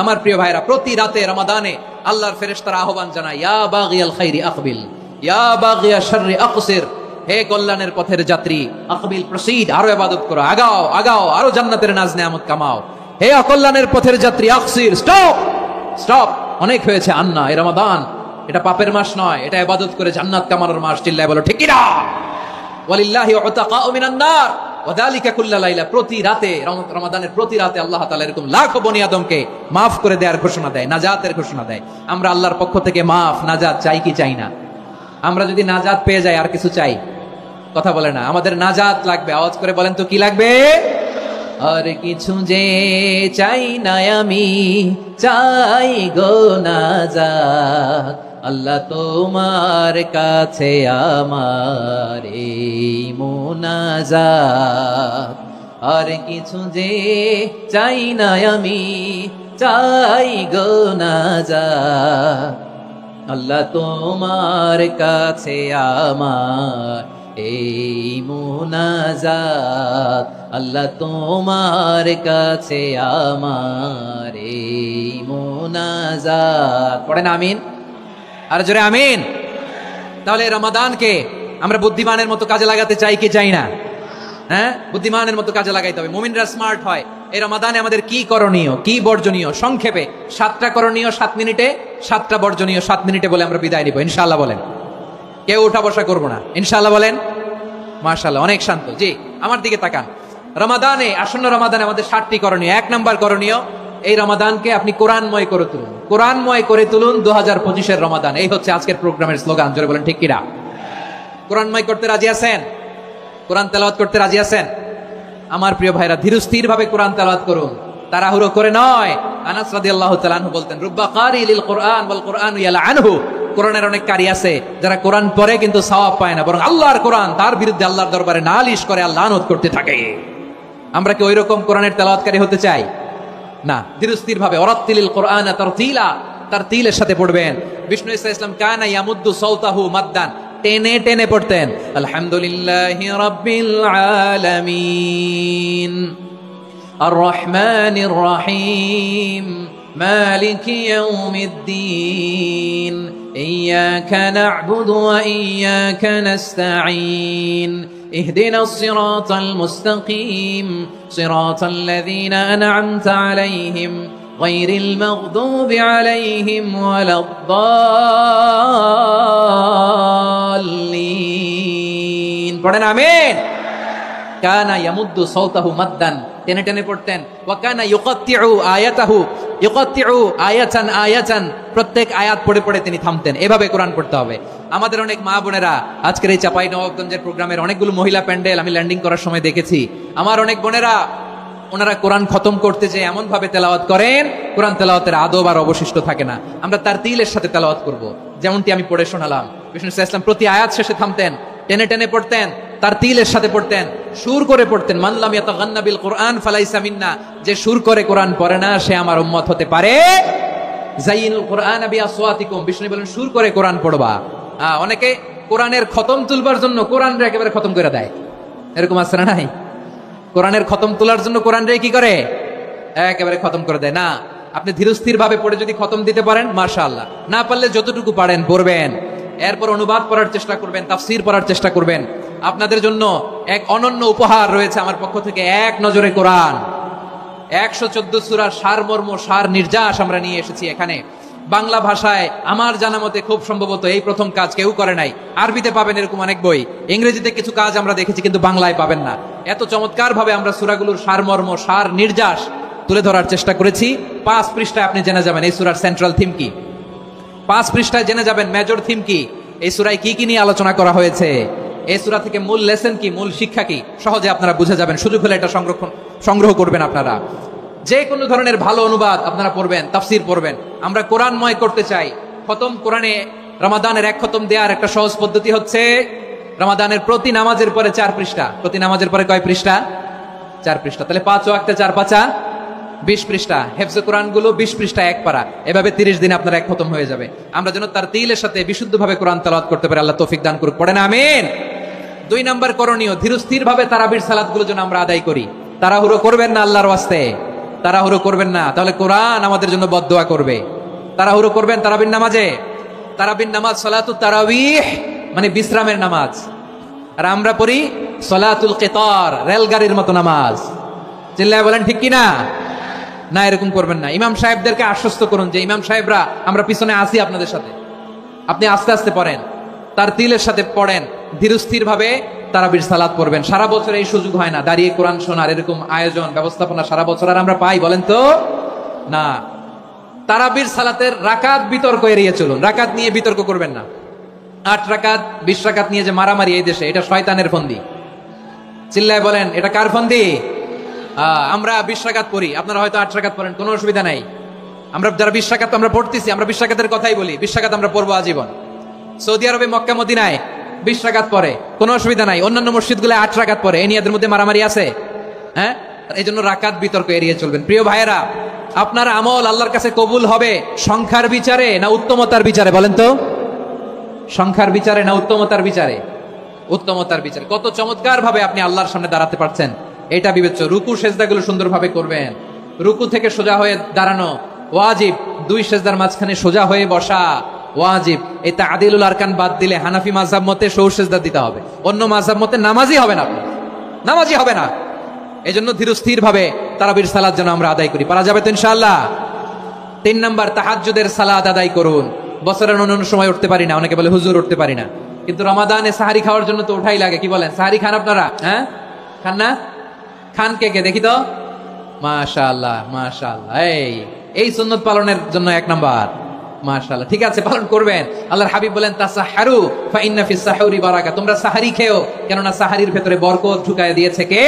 আমার প্রিয় ভাইরা, প্রতি রাতে রমাদানে আল্লাহর ফেরেশতারা আহ্বান জানায়, ইয়া বাগিয়াল খাইরি আকবিল, ইয়া বাগিয়া শাররি আকসির, হে কল্যাণের পথের যাত্রী, আকবিল প্রসিড, আরো ইবাদত করো, আগাও আগাও, আরো জান্নাতের নাজ নেয়ামত কামাও। হে অকল্যাণের পথের যাত্রী, আকসির, স্টপ স্টপ, অনেক হয়েছে। আন্না, এই রমাদান এটা পাপের মাস নয়, এটা ইবাদত করে জান্নাত কামানোর মাস। চিল্লায় বলো ঠিক কি না? ওয়ালিল্লাহি উতাকাউ মিনান নার ওয়াযালিকা কুল্লা লাইলা, প্রতি রাতে, রমাদানের প্রতি রাতে আল্লাহ তাআলা এরকম লাখো বনি আদমকে মাফ করে দেওয়ার ঘোষণা দেয়, নাজাতের ঘোষণা দেয়। আমরা আল্লাহর পক্ষ থেকে মাফ, নাজাত চাই কি চাই না? আমরা যদি নাজাত পেয়ে যাই আর কিছু চাই? কথা বলে না। আমাদের নাজাত লাগবে, আওয়াজ করে বলেন তো কি লাগবে? আর কিছু যে চাই না আমি, চাই গো নাজাত, আল্লাহ তোমার কাছে আমার এই মুনাজাত। আর কিছু যে চাই না আমি, চাই গো নাজাত, আল্লাহ তোমার কাছে আমার এই মুনাজাত, আল্লাহ তোমার কাছে আমার এই মুনাজাত। পড়েন আমিন, আর জোরে আমিন। তাহলে রমাদানকে আমরা বুদ্ধিমানের মতো কাজে লাগাতে চাই কি চাই না? হ্যাঁ, বুদ্ধিমানের মতো কাজে লাগাইতে হবে। মুমিনরা স্মার্ট হয়। এই রমাদানে আমাদের কি করণীয়, কি বর্জনীয়, সংক্ষেপে 7টা করণীয় 7 মিনিটে, 7টা বর্জনীয় 7 মিনিটে বলে আমরা বিদায় নিব ইনশাআল্লাহ। বলেন, কেউ উঠা বসা করবো না ইনশাআল্লাহ। বলেন মাশাআল্লাহ, অনেক শান্ত। জি, আমার দিকে তাকান। রমাদানে, আসন্ন রমাদানে আমাদের 7টি করণীয়। 1 নাম্বার করণীয়, এই রমাদানকে আপনি কোরআনময় করে তুলুন। কোরআনময় করে তুলুন 2025-এর রমাদান। এই হচ্ছে আজকের প্রোগ্রামের স্লোগান। জোরে বলেন ঠিক কিনা? কোরআনময় করতে রাজি আছেন? কোরআন তেলাওয়াত করতে রাজি আছেন? আমার প্রিয় ভাইরা, ধীরস্থির ভাবে কোরআন তেলাওয়াত করুন, তাড়াহুড়ো করে নয়। আনাস রাদিয়াল্লাহু তাআলা আনহু বলতেন, রুব্বা কারি লিল কোরআন ওয়াল কোরআনু ইয়ালআনহু, কোরআনের অনেক কারি আছে যারা কোরআন পড়ে কিন্তু সওয়াব পায় না, বরং আল্লাহর কোরআন তার বিরুদ্ধে আল্লাহর দরবারে নালিশ করে, আল্লাহ লানত করতে থাকে। আমরা কি ওইরকম কোরআনের তেলাওয়াতকারী হতে চাই? না। ধীরস্থির ভাবে, ওয়ারাত্তিলিল কোরআনা তারতিলা, তারতিলের সাথে পড়বেন। বিষ্ণু ইসলাম কানা ইয়ামুদ্দু সাওতাহু মাদ্দান, টেনে টেনে পড়তেন। আলহামদুলিল্লাহি রাব্বিল আলামিন আর রহমানির রহিম মালিকি ইয়াউমিদ্দিন ইয়্যাকা না'বুদু ওয়া ইয়্যাকা নাস্তাঈন ইহদিনাস সিরাতাল মুস্তাকিম সিরাতাল লাযীনা আন'আমতা আলাইহিম গায়রিল মাগদুবি আলাইহিম ওয়ালাদ-দাল্লিন। পড়েন আমিন। কানা ইয়ামুদ্দু সাওতাহু মাদ্দান, টেনে টেনে পড়তেন। ওয়া কানা ইউকাত্তিউ আয়াতাহু, ইউকাত্তিউ আয়াতান আয়াতান, প্রত্যেক আয়াত পড়ে পড়ে তিনি থামতেন। এভাবে কোরআন পড়তে হবে। আমাদের অনেক মা বোনেরা, আজকের এই চাঁপাইনবাবগঞ্জের প্রোগ্রামের অনেকগুলো মহিলা প্যান্ডেল আমি ল্যান্ডিং করার সময় দেখেছি। আমার অনেক বোনেরা, ওনারা কোরআন খতম করতে যে এমন ভাবে তেলাওয়াত করেন, কোরআন তেলাওয়াতের আদব আর অবশিষ্ট থাকে না। আমরা তারতিলের সাথে তেলাওয়াত করব, যেমনটি আমি পড়ে শোনালাম। বিষ্ণু ইসলাম প্রতি আয়াত শেষে থামতেন, টেনে টেনে পড়তেন, তারতিলের সাথে পড়তেন, সুর করে পড়তেন। মান লাম ইয়াতাগান্না বিল কোরআন ফালাইসা মিন্না, যে সুর করে কোরআন পড়ে না সে আমার উম্মত হতে পারে। যাইনুল কোরআন বিআসওয়াতিকুম, বিষ্ণু বলেন সুর করে কোরআন পড়বা। অনেকে কোরআনের খতম তুলবার জন্য কোরআন রে একেবারে খতম করে দেয়, এরকম আছে না নাই? কোরআনের খতম তোলার জন্য কোরআন রে কি করে? একেবারে খতম করে দেয় না। আপনি ধীরস্থির ভাবে পড়ে যদি খতম দিতে পারেন মাশাআল্লাহ, না পারলে যতটুকু পারেন পড়বেন, এরপর অনুবাদ পড়ার চেষ্টা করবেন, তাফসীর পড়ার চেষ্টা করবেন। আপনাদের জন্য এক অনন্য উপহার রয়েছে আমার পক্ষ থেকে, এক নজরে কোরআন। 114 সূরার সারমর্ম, সার নির্যাস আমরা নিয়ে এসেছি এখানে। বাংলা ভাষায় আমার জানা মতে খুব সম্ভবত এই প্রথম কাজ কেউ করে নাই। আরবিতে পাবেন এরকম অনেক বই, ইংরেজিতে কিছু কাজ আমরা দেখেছি, কিন্তু বাংলায় পাবেন না। এত চমৎকার ভাবে আমরা সূরাগুলোর সারমর্ম, সার নির্যাস তুলে ধরার চেষ্টা করেছি। 5 পৃষ্ঠায় আপনি জেনে যাবেন এই সূরার সেন্ট্রাল থিম কি, 5 পৃষ্ঠায় জেনে যাবেন মেজর থিম কি, এই সূরায় কি কি নিয়ে আলোচনা করা হয়েছে, এই সূরা থেকে মূল লেসন কি, মূল শিক্ষা কি, সহজে আপনারা বুঝে যাবেন। সুযোগ হলে এটা সংগ্রহ করবেন। আপনারা যে কোনো ধরনের ভালো অনুবাদ আপনারা পড়বেন, তাফসীর পড়বেন। আমরা কোরআনময় করতে চাই। খতম কোরআনে রমাদানের এক খতম দেওয়ার একটা সহজ পদ্ধতি হচ্ছে রমাদানের প্রতি নামাজের পরে 4 পৃষ্ঠা। প্রতি নামাজের পরে কয় পৃষ্ঠা? 4 পৃষ্ঠা। তাহলে 5 ওয়াক্তে 4 পাঁচা 20 পৃষ্ঠা। হেফজে কোরআন গুলো 20 পৃষ্ঠা এক পারা। এভাবে 30 দিনে আপনার এক খতম হয়ে যাবে। আমরা যেন তার তিলের সাথে বিশুদ্ধভাবে কোরআন তেলাওয়াত করতে পারি। আল্লাহ তৌফিক দান করুক। পড়েন আমিন। 2 নাম্বার করণীয়, ধীরস্থির ভাবে তারাবির সালাত গুলো যেন আমরা আদায় করি। তাড়াহুড়ো করবেন না আল্লাহর ওয়াস্তে, তাড়াহুড়ো করবেন না, তাহলে কোরআন আমাদের জন্য বদদোয়া করবে। তাড়াহুড়ো করবেন তারাবির নামাজে। তারাবির নামাজ সালাতুত তারাবিহ মানে বিশ্রামের নামাজ। আর আমরা পড়ি সালাতুল কিতার, রেলগাড়ির মতো নামাজ। চিল্লায় বলেন ঠিক কি না? না, এরকম করবেন না। ইমাম সাহেবদেরকে আশ্বস্ত করুন যে ইমাম সাহেবরা আমরা পিছনে আসি আপনাদের সাথে, আপনি আস্তে আস্তে পড়েন, তার তিলের সাথে পড়েন, ধীরস্থির ভাবে তারাবির সালাত পড়বেন। সারা বছর এই সুযোগ হয় না, দাঁড়িয়ে কোরআন শোনার এরকম আয়োজন ব্যবস্থাপনা সারা বছর আর আমরা পাই বলেন তো না। তারাবির সালাতের রাকাত বিতর্ক এড়িয়ে চলুন। রাকাত নিয়ে বিতর্ক করবেন না। 8 রাকাত 20 রাকাত নিয়ে যে মারামারি এই দেশে, এটা শয়তানের ফন্দি। চিল্লায় বলেন এটা কার ফন্দি? আমরা 20 রাকাত পড়ি, আপনারা হয়তো 8 রাকাত পড়েন, কোনো অসুবিধা নাই। আমরা যারা 20 রাকাত আমরা পড়তেছি, আমরা 20 রাকাতের কথাই বলি। 20 রাকাত আমরা পড়বো আজীবন। সৌদি আরবে মক্কা মদিনায় 20 রাকাত পড়ে, কোনো অসুবিধা নাই। অন্যান্য মসজিদগুলো 8 রাকাত পড়ে। এই নিয়ে এদের মধ্যে মারামারি আছে? হ্যাঁ, এই জন্য রাকাত বিতর্ক এড়িয়ে চলবেন। প্রিয় ভাইয়েরা, আপনার আমল আল্লাহর কাছে কবুল হবে সংখ্যার বিচারে না উত্তমতার বিচারে? বলেন তো, সংখ্যার বিচারে না উত্তমতার বিচারে? উত্তমতার বিচারে। কত চমৎকার ভাবে আপনি আল্লাহর সামনে দাঁড়াতে পারছেন এটা বিবেচ্য। রুকু সেজদাগুলো সুন্দরভাবে করবেন। রুকু থেকে সোজা হয়ে দাঁড়ানো ওয়াজিব। 2 সেজদার মাঝখানে সোজা হয়ে বসা ওয়াজিব। এই তা'দিলুল আরকান বাদ দিলে হানাফি মাযহাব মতে সৌ সেজদা দিতে হবে। অন্য মাযহাব মতে নামাজই হবে না, নামাজই হবে না। এজন্য ধীরস্থির ভাবে তারাবির সালাত যেন আমরা আদায় করি। পারা যাবে তো ইনশাআল্লাহ? 3 নাম্বার, তাহাজ্জুদের সালাত আদায় করুন। বছরের অন্যান্য সময় উঠতে পারি না, অনেকে বলে হুজুর উঠতে পারি না, কিন্তু রমাদানে সাহারি খাওয়ার জন্য তো ওঠাই লাগে। কি বলেন, সাহারি খান আপনারা? হ্যাঁ, খান না? খান কে কে দেখি তো? মাশাআল্লাহ মাশাআল্লাহ। এই সুন্নত পালনের জন্য 1 নাম্বার। মাশাআল্লাহ, ঠিক আছে, পালন করবেন। আল্লাহর হাবিব বলেন তাসাহহারু ফা ইন্না ফিস সাহুরি বারাকা। তোমরা সাহারি খেও, কেননা সাহারির ভেতরে বরকত ঢুকায় দিয়েছে কে?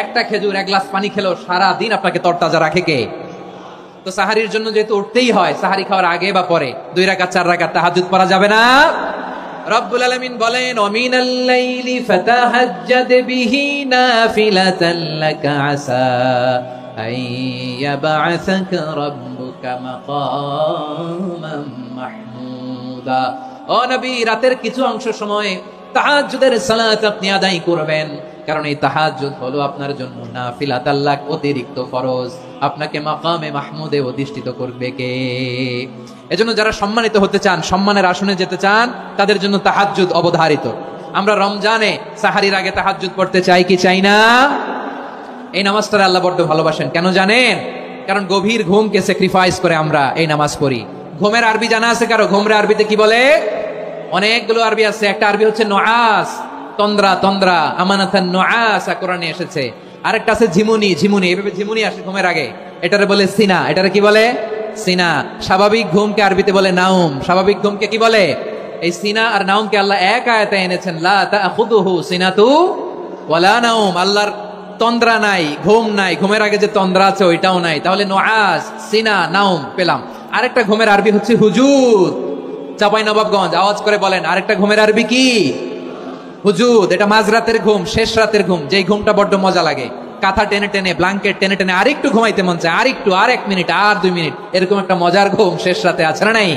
একটা খেজুর, 1 গ্লাস পানি খেলেও সারা দিন আপনাকে তরতাজা রাখে কে? তো সাহারির জন্য যেহেতু উঠতেই হয়, সাহারি খাওয়ার আগে বা পরে 2 রাকাত 4 রাকাত তাহাজ্জুদ পড়া যাবে না? রব্বুল আলামিন বলেন ওয়ামিনাল লাইলি ফাতাহাজ্জাদ বিহি নাফিলাতান লাকা আসা আইয়াবআসাকা রাব্বুকা মাকামান মাহমুদা। ও নবী, রাতের কিছু অংশ সময় তাহাজ্জুদের সালাত আপনি আদায় করবেন, কারণ এই তাহাজ্জুদ হলো আপনার জন্য নাফিলাতাল লাক, অতিরিক্ত ফরজ। আপনাকে মাকামে মাহমুদে অধিষ্ঠিত করবে কে? এজন্য যারা সম্মানিত হতে চান, সম্মানের আসনে যেতে চান, তাদের জন্য তাহাজ্জুদ অবধারিত। আমরা রমজানে সাহারির আগে তাহাজ্জুদ পড়তে চাই কি চাই না? এই নামাজটা আল্লাহ বড্ড ভালোবাসেন। কেন জানেন? কারণ গভীর ঘুমকে স্যাক্রিফাইস করে আমরা এই নামাজ পড়ি। ঘুমের আরবি জানা আছে কারো? ঘুমের আরবিতে কি বলে? অনেকগুলো আরবি আছে। একটা আরবি হচ্ছে নুআস, তন্দ্রা, তন্দ্রা, আমানাতান নুআস কোরআনে এসেছে। আরেকটা আছে ঝিমুনি, ঝিমুনি, এভাবে ঝিমুনি আসে ঘুমের আগে, এটারে বলে সিনা। এটারে কি বলে? সিনা। স্বাভাবিক ঘুমকে আরবিতে বলে নাউম। স্বাভাবিক ঘুমকে কি বলে? এই সিনা আর নাউমকে আল্লাহ এক আয়াতে এনেছেন, লা তাখুযুহু সিনাতু ওয়ালা নাউম। আল্লাহর তন্দ্রা নাই, ঘুম নাই। ঘুমের আগে যে তন্দ্রা আছে ওইটাও নাই। তাহলে নুআস, সিনা, নাউম পেলাম। আরেকটা ঘুমের আরবি হচ্ছে হুজুদ। চাঁপাইনবাবগঞ্জ আওয়াজ করে বলেন, আরেকটা ঘুমের আরবি কি? হুজুদ। এটা মাঝরাতের ঘুম, শেষ রাতের ঘুম, যেই ঘুমটা বড্ড মজা লাগে। কাঁথা টেনে টেনে, ব্ল্যাঙ্কেট টেনে টেনে আরেকটু ঘুমাইতে মন চায়, আরেকটু, আর 1 মিনিট, আর 2 মিনিট, এরকম একটা মজার ঘুম শেষ রাতে আছে না নাই?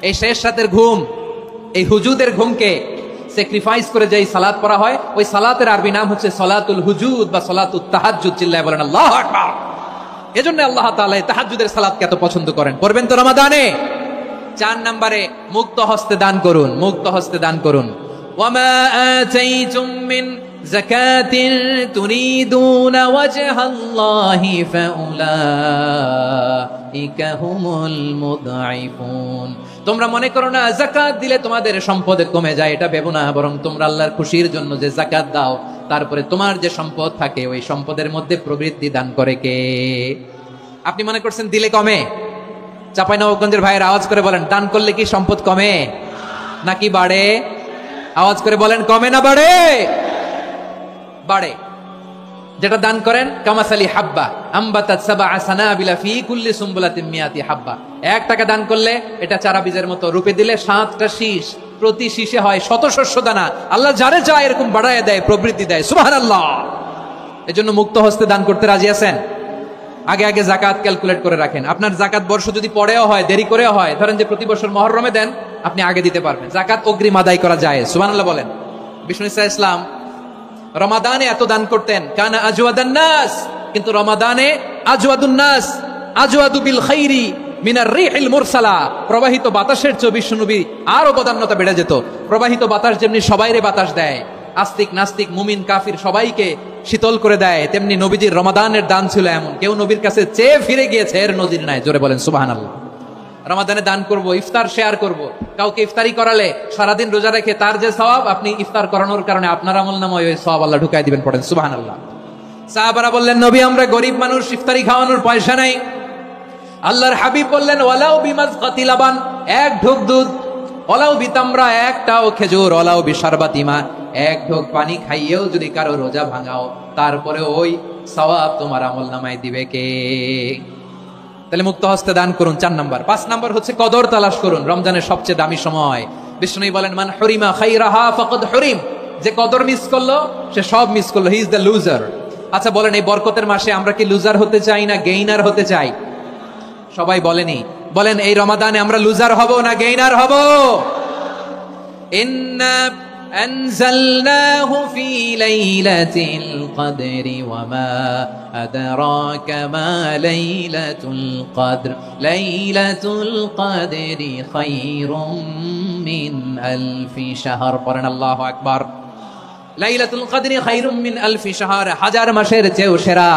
এই শেষ রাতের ঘুম, এই হুজুদের ঘুমকে স্যাক্রিফাইস করে যেই সালাত পড়া হয়, ওই সালাতের আরবি নাম হচ্ছে সালাতুল হুজুদ বা সালাতুত তাহাজ্জুদ। চিল্লায় বলেন আল্লাহু আকবার। এজন্য আল্লাহ তাআলা তাহাজ্জুদের সালাতকে এত পছন্দ করেন। পড়বেন তো রমাদানে? 4 নম্বরে মুক্ত হস্তে দান করুন। মুক্ত হস্তে দান করুন। ওয়ামা আতাইতুম মিন যাকাতিন তুরিদুনা ওয়াজহাল্লাহি ফাউলাইকা হুমুল মুদঈফুন। তোমরা মনে করো না যাকাত দিলে তোমাদের সম্পদ কমে যায়, এটা ভেবো না। বরং তোমরা আল্লাহর খুশির জন্য যে যাকাত দাও, তারপরে তোমার যে সম্পদ থাকে ওই সম্পদের মধ্যে প্রবৃদ্ধি দান করে কে? আপনি মনে করছেন দিলে কমে? চাঁপাইনবাবগঞ্জের ভাইয়ের আওয়াজ করে বলেন, দান করলে কি সম্পদ কমে? নাকি বাড়ে? আওয়াজ করে বলেন, কমে না বাড়ে? বাড়ে। যেটা দান করেন, কামাসালি হাব্বা আম্বাতাত সাবআ সানাবিলা ফি কুল্লি সুমবুলাতিন মিয়াতি হাব্বা। 1 টাকা দান করলে এটা চারা বীজের মতো, রূপে দিলে 7টা শীষ, প্রতি শীষে হয় 100 শস্য দানা। আল্লাহ যারে চায় এরকম বাড়ায় দেয়, প্রবৃদ্ধি দেয়। সুবহানাল্লাহ। এজন্য মুক্ত হস্তে দান করতে রাজি আছেন? আগে আগে জাকাত ক্যালকুলেট করে রাখেন। আপনার জাকাত বর্ষ যদি পরেও হয়, দেরি করেও হয়, ধরেন যে প্রতি বছর মুহররমে দেন, আপনি আগে দিতে পারবেন। জাকাত অগ্রিম আদায় করা যায়। সুবহানাল্লাহ বলেন। বিষ্ণু ইসা ইসলাম রমাদানে এত দান করতেন, কানা আজওয়াদান নাস, কিন্তু রমাদানে আজওয়াদুন নাস আজওয়াদু বিল খাইরি মিনার রিহিল মুরসালা। প্রবাহিত বাতাসের চেয়ে বিশ্বনবী আরো বদান্যতা বেড়ে যেত। প্রবাহিত বাতাস যেমনি সবাইরে বাতাস দেয়, আস্তিক নাস্তিক মুমিন কাফির সবাইকে শীতল করে দেয়, তেমনি নবীজির রমাদানের দান ছিল এমন, কেউ নবীর কাছে চেয়ে ফিরে গিয়েছে এর নজির নাই। জোরে বলেন সুবহানাল্লাহ। রমাদানে দান করব, ইফতার শেয়ার করব। কাউকে ইফতারি করালে সারাদিন রোজা রেখে তার যে সওয়াব, আপনি ইফতার করানোর কারণে আপনার আমলনামায় ওই সওয়াব আল্লাহ ঢুকাই দিবেন। পড়েন সুবহানাল্লাহ। সাহাবারা বললেন, নবী আমরা গরিব মানুষ, ইফতারি খাওয়ানোর পয়সা নাই। আল্লাহর হাবিব বললেন, ওয়ালাউ বিমাজকাতি লাবান, 1 ঢোক দুধ, ওয়ালাউ বিতামরা, 1টাও খেজুর, ওয়ালাউ বিশারবাতিমা, 1 ঢোক পানি খাইয়েও যদি কারো রোজা ভাঙাও, তারপরে ওই সওয়াব তোমার আমলনামায় দিবে কে? তাহলে মুক্ত হস্তে দান করুন, 4 নাম্বার। 5 নাম্বার হচ্ছে কদর তালাশ করুন। রমজানের সবচেয়ে দামি সময়। বিষ্ণু বলেন, মান হুরিমা খাইরাহা ফাকাদ হুরিম, যে কদর মিস করলো সে সব মিস করলো, হি ইজ দ্য লুজার। আচ্ছা বলেন, এই বরকতের মাসে আমরা কি লুজার হতে চাই না গেইনার হতে চাই? সবাই বলেনি, বলেন এই রমাদানে আমরা লুজার হব না গেইনার হব? ইন্না আনজালনাহু ফি লাইলাতিল কদরি ওয়া মা আদরাকা মা লাইলাতুল কদর লাইলাতুল কদরি খায়রুম মিন আলফি শাহর। পড়েন আল্লাহু আকবার। লাইলাতুল কদরি খায়রুম মিন আলফি শাহর, 1000 মাসের চেয়েও সেরা।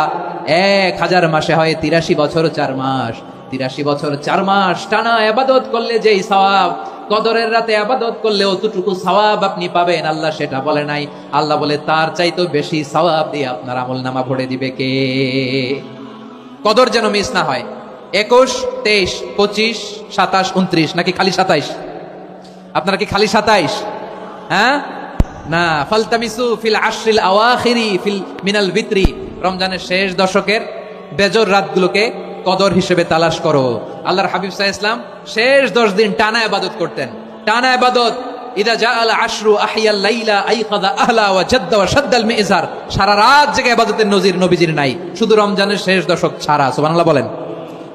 1000 মাসে হয় 83 বছর 4 মাস। 83 বছর 4 মাস টানা ইবাদত করলে যেই সওয়াব, কদরের রাতে ইবাদত করলে অতটুকু সওয়াব আপনি পাবেন, আল্লাহ সেটা বলে নাই। আল্লাহ বলে তার চাইতেও বেশি সওয়াব দিয়ে আপনার আমলনামা ভরে দিবে কে? কদর যেন মিস না হয়। 21, 23, 25, 27, 29 নাকি খালি 27? আপনারা কি খালি 27? হ্যাঁ না, ফালতামিসু ফিল আশরিল আওয়াখিরি ফিল মিনাল ভিতরি, রমজানের শেষ দশকের বেজর রাতগুলোকে কদর হিসেবে তালাশ করো। আল্লাহর হাবিব সাল্লাল্লাহু আলাইহি ওয়াসাল্লাম শেষ 10 দিন টানা ইবাদত করতেন। টানা ইবাদত, ইদা জাআল আশরু আহিয়াল লাইলা আইকাযা আহলা ওয়া জাদ্দা ওয়া শাদ্দাল মিজার। সারা রাত জেগে ইবাদতের নজির নবীজির নাই, শুধু রমজানের শেষ দশক ছাড়া। সুবহানাল্লাহ বলেন।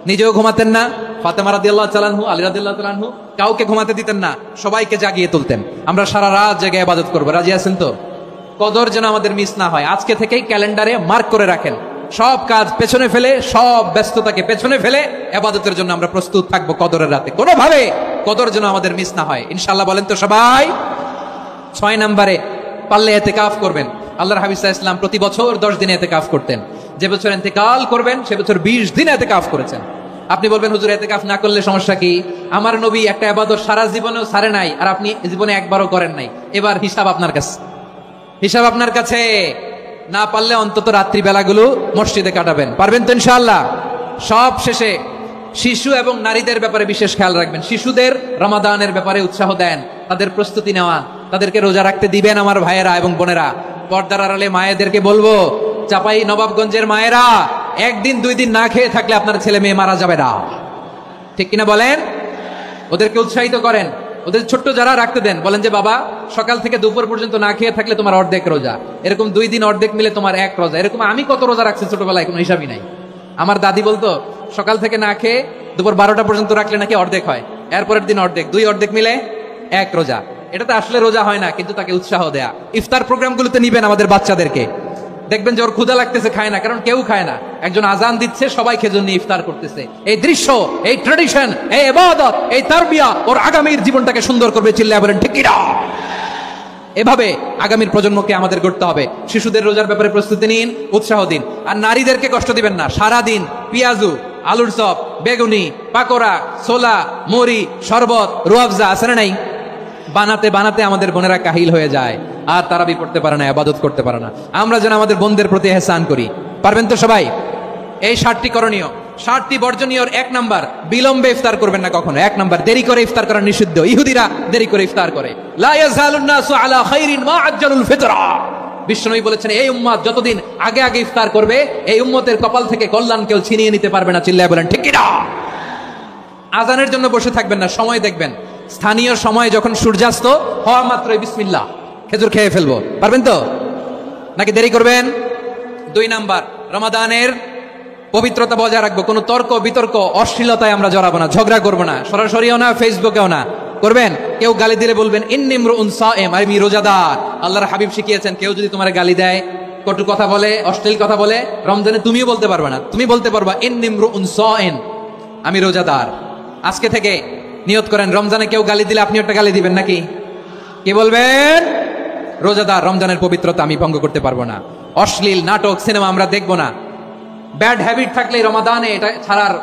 নিজেও ঘুমাতেন না। ফাতেমা রাদিয়াল্লাহু তাআলা আনহু, আলী রাদিয়াল্লাহু তাআলা আনহু কাউকে ঘুমাতে দিতেন না, সবাইকে জাগিয়ে তুলতেন। আমরা সারা রাত জেগে ইবাদত করব, রাজি আছেন তো? কদর যেন আমাদের মিস না হয়। আজকে থেকেই ক্যালেন্ডারে মার্ক করে রাখেন, সব কাজ পেছনে ফেলে, সব ব্যস্ততাকে পেছনে ফেলে ইবাদতের জন্য আমরা প্রস্তুত থাকবো কদরের রাতে। কোনোভাবে কদর যেন আমাদের মিস না হয়, ইনশাআল্লাহ। বলেন তো সবাই। 6 নম্বরে পারলে ইতিকাফ করবেন। আল্লাহর হাবিব সাল্লাল্লাহু আলাইহি ওয়াসাল্লাম প্রতি বছর 10 দিন ইতিকাফ করতেন। যে বছর ইন্তেকাল করবেন সে বছর 20 দিন ইতিকাফ করেছেন। আপনি বলবেন, হুজুর ইতিকাফ না করলে সমস্যা কি? আমার নবী একটা ইবাদত সারা জীবনেও ছাড়ে নাই, আর আপনি জীবনে একবারও করেন নাই। এবার হিসাব আপনার কাছে, হিসাব আপনার কাছে। না পারলে অন্তত রাত্রি বেলাগুলো মসজিদে কাটাবেন। পারবেন তো ইনশাআল্লাহ? সব শেষে শিশু এবং নারীদের ব্যাপারে বিশেষ খেয়াল রাখবেন। শিশুদের রমাদানের ব্যাপারে উৎসাহ দেন, তাদের প্রস্তুতি নেওয়া, তাদেরকে রোজা রাখতে দিবেন। আমার ভাইয়েরা এবং বোনেরা, পর্দার আড়ালে মায়েদেরকে বলবো, চাপাই নবাবগঞ্জের মায়েরা, 1 দিন 2 দিন না খেয়ে থাকলে আপনার ছেলে মেয়ে মারা যাবে না। ঠিক কিনা বলেন? ওদেরকে উৎসাহিত করেন। ওদের ছোট্ট যারা রাখতে দেন, বলেন যে বাবা সকাল থেকে দুপুর পর্যন্ত না খেয়ে থাকলে তোমার অর্ধেক রোজা, এরকম 2 দিন অর্ধেক মিলে তোমার 1 রোজা। এরকম আমি কত রোজা রাখছি ছোটবেলায় কোনো হিসাবই নাই। আমার দাদি বলতো সকাল থেকে না খেয়ে দুপুর 12টা পর্যন্ত রাখলে নাকি অর্ধেক হয়, এরপরের দিন অর্ধেক, 2 অর্ধেক মিলে 1 রোজা। এটা তো আসলে রোজা হয় না, কিন্তু তাকে উৎসাহ দেয়া। ইফতার প্রোগ্রামগুলোতে নিবেন আমাদের বাচ্চাদেরকে। দেখবেন যে ওর ক্ষুধা লাগতেছে, খায় না, কারণ কেউ খায় না। একজন আজান দিচ্ছে, সবাই খেজুর নিয়ে ইফতার করতেছে। এই দৃশ্য, এই ট্র্যাডিশন, এই ইবাদত, এই তারবিয়া ওর আগামীর জীবনটাকে সুন্দর করবে। চিল্লায় বলেন ঠিক কিনা? এভাবে আগামীর প্রজন্মকে আমাদের গড়তে হবে। শিশুদের রোজার ব্যাপারে প্রস্তুতি নিন, উৎসাহ দিন। আর নারীদেরকে কষ্ট দিবেন না। সারাদিন পেঁয়াজু, আলুর চপ, বেগুনি, পাকোড়া, ছোলা, মুড়ি, শরবত, রুয়াবজা আছে না নাই? বানাতে বানাতে আমাদের বোনেরা কাহিল হয়ে যায়, আর তারাবি পড়তে পারে না, ইবাদত করতে পারে না। আমরা যেন আমাদের বোনদের প্রতি ইহসান করি। পারবেন তো সবাই? এই 7টি করণীয় 60টি বর্জনীয়র 1 নাম্বার, বিলম্বে ইফতার করবেন না কখনো। 1 নাম্বার, দেরি করে ইফতার করা নিষিদ্ধ। ইহুদিরা দেরি করে ইফতার করে। লা ইয়াজালুন নাসু আলা খাইরিন মা আজ্জালুল ফিতরা। বিশ্বনবী বলেছেন, এই উম্মত যতদিন আগে আগে ইফতার করবে, এই উম্মতের কপাল থেকে কল্যাণ কেউ ছিনিয়ে নিতে পারবে না। চিল্লায় বলেন ঠিক কি না? আজানের জন্য বসে থাকবেন না, সময় দেখবেন। স্থানীয় সময় যখন সূর্যাস্ত হওয়া মাত্রই বিসমিল্লাহ, খেজুর খেয়ে ফেলবো। পারবেন তো নাকি দেরি করবেন? 2 নাম্বার, রমাদানের পবিত্রতা বজায় রাখবো। কোনো তর্ক বিতর্ক অশ্লীলতায় আমরা জড়াবো না, ঝগড়া করবো না, সরাসরিও না, ফেসবুকেও না। করবেন? কেউ গালি দিলে বলবেন ইন্নী ইমরুউন সায়েম, আমি রোজাদার। আল্লাহর হাবিব শিখিয়েছেন, কেউ যদি তোমার গালি দেয়, কটু কথা বলে, অশ্লীল কথা বলে, রমজানে তুমিও বলতে পারবে না। তুমি বলতে পারবা ইন্নী ইমরুউন সায়েম, আমি রোজাদার। আজকে থেকে নিয়ত করেন, রমজানে কেউ গালি দিলে আপনি একটা গালি দিবেন নাকি? কি বলবেন? রোজাদার, রমজানের পবিত্রতা আমি ভঙ্গ করতে পারবো না। অশ্লীল নাটক সিনেমা আমরা দেখবো না। ব্যাড হ্যাবিট থাকলে রমাদানে এটা ছাড়ার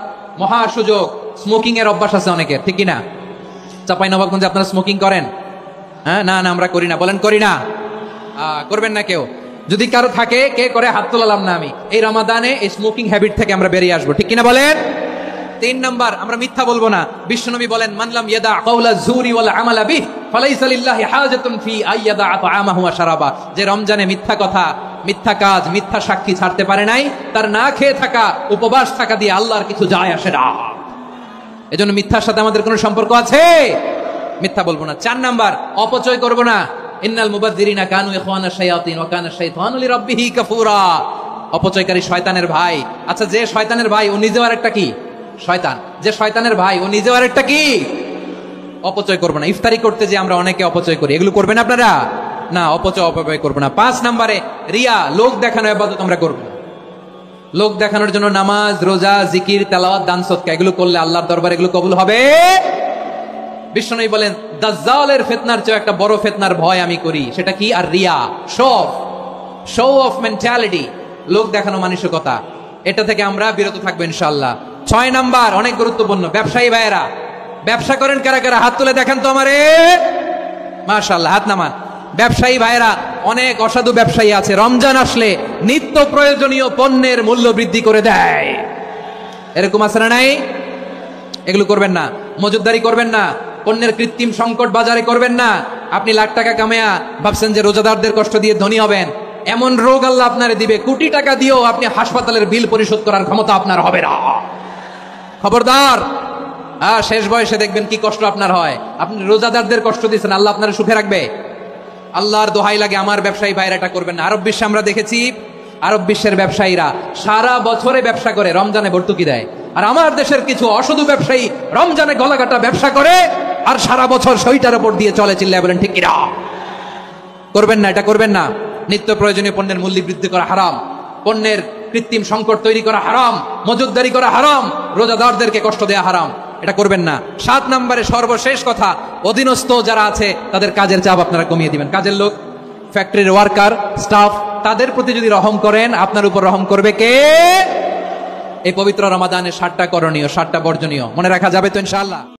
মহা সুযোগ। স্মোকিং এর অভ্যাস আছে অনেকের, ঠিক কিনা? চাঁপাইনবাবগঞ্জে আপনারা স্মোকিং করেন? হ্যাঁ, না না আমরা করি না। বলেন করি না? করবেন না কেউ? যদি কারো থাকে, কে করে হাত তোলালাম না আমি। এই রমাদানে এই স্মোকিং হ্যাবিট থেকে আমরা বেরিয়ে আসবো, ঠিক কিনা বলেন? 3 নাম্বার, আমরা মিথ্যা বলবো না। বিশ্বনবী বলেন, মান লাম ইয়াদা কাওলা যুরি ওয়াল আমালা বিহি ফালাইসা লিল্লাহি হাজাতুন ফি আইয়াদা তাআমাহু ওয়া শারাবা। যে রমজানে মিথ্যা কথা, মিথ্যা কাজ, মিথ্যা সাক্ষী ছাড়তে পারে নাই, তার না খেয়ে থাকা, উপবাস থাকা দিয়ে আল্লাহর কিছু যায় আসে না। এজন্য মিথ্যার সাথে আমাদের কোনো সম্পর্ক আছে? মিথ্যা বলবো না। 4 নাম্বার, অপচয় করবো না। ইন্নাল মুবাযযিরিনা কানু ইখওয়ানাশ শায়াতিন ওয়া কানা শাইতানু লিরাব্বিহি কাফুরা। অপচয়কারী শয়তানের ভাই। আচ্ছা, যে শয়তানের ভাই ও নিজেও আরেকটা কি? শয়তান। যে শয়তানের ভাই ও নিজেও আরেকটা কি? অপচয় করবো না। ইফতারি করতে যে আমরা অনেকে অপচয় করি, এগুলো করবেন আপনারা? না, অপচয় করবো না। 5 নাম্বারে, রিয়া, লোক দেখানো ইবাদত আমরা করবো না। লোক দেখানোর জন্য নামাজ, রোজা, জিকির, তেলাওয়াত, দান সদকা এগুলো করলে আল্লাহর দরবারে এগুলো কবুল হবে? বিশ্বনবী বলেন, দাজ্জালের ফিতনার চেয়ে একটা বড় ফিতনার ভয় আমি করি। সেটা কি? আর রিয়া, শো অফ মেন্টালিটি, লোক দেখানো মানসিকতা। এটা থেকে আমরা বিরত থাকবো ইনশাআল্লাহ। 6 নাম্বার, অনেক গুরুত্বপূর্ণ। ব্যবসায়ী ভাইয়েরা, ব্যবসা করেন কারা কারা? হাত তুলে দেখেন তো আমারে। মাশাআল্লাহ, হাত নামান। ব্যবসায়ী ভাইয়েরা, অনেক অসাধু ব্যবসায়ী আছে, রমজান আসলে নিত্য প্রয়োজনীয় পণ্যের মূল্য বৃদ্ধি করে দেয়। এরকম আছে না নাই? এগুলো করবেন না। মজুদদারি করবেন না। পণ্যের কৃত্রিম সংকট বাজারে করবেন না। আপনি লাখ টাকা কামায়া ভাবছেন যে রোজাদারদের কষ্ট দিয়ে ধনী হবেন। এমন রোগ আল্লাহ আপনারে দিবে, কোটি টাকা দিয়েও আপনি হাসপাতালের বিল পরিশোধ করার ক্ষমতা আপনার হবে না। খবরদার। শেষ বয়সে দেখবেন কি কষ্ট আপনার হয়। আপনি রোজাদারদের কষ্ট দিচ্ছেন, আল্লাহ আপনার সুখে রাখবে? আল্লাহর দোহাই লাগে, আমার ব্যবসায়ী ভাইরা এটা করবেন না। আরব বিশ্বে আমরা দেখেছি, আরব বিশ্বের ব্যবসায়ীরা সারা বছরে ব্যবসা করে, রমজানে ভর্তুকি দেয়। আর আমার দেশের কিছু অসাধু ব্যবসায়ী রমজানে গলাকাটা ব্যবসা করে আর সারা বছর সইটার উপর দিয়ে চলে। চিল্লায় বলেন ঠিক কিনা? করবেন না, এটা করবেন না। নিত্য প্রয়োজনীয় পণ্যের মূল্য বৃদ্ধি করা হারাম, পণ্যের কৃত্রিম সংকট তৈরি করা হারাম, মজুদদারি করা হারাম, রোজাদারদেরকে কষ্ট দেয়া হারাম। এটা করবেন না। 7 নাম্বারে সর্বশেষ কথা, অধীনস্থ যারা আছে তাদের কাজের চাপ আপনারা কমিয়ে দিবেন। কাজের লোক, ফ্যাক্টরির ওয়ার্কার, স্টাফ, তাদের প্রতি যদি রহম করেন, আপনার উপর রহম করবে কে? এই পবিত্র রমাদানের 7টা করণীয়, 7টা বর্জনীয় মনে রাখা যাবে তো ইনশাআল্লাহ?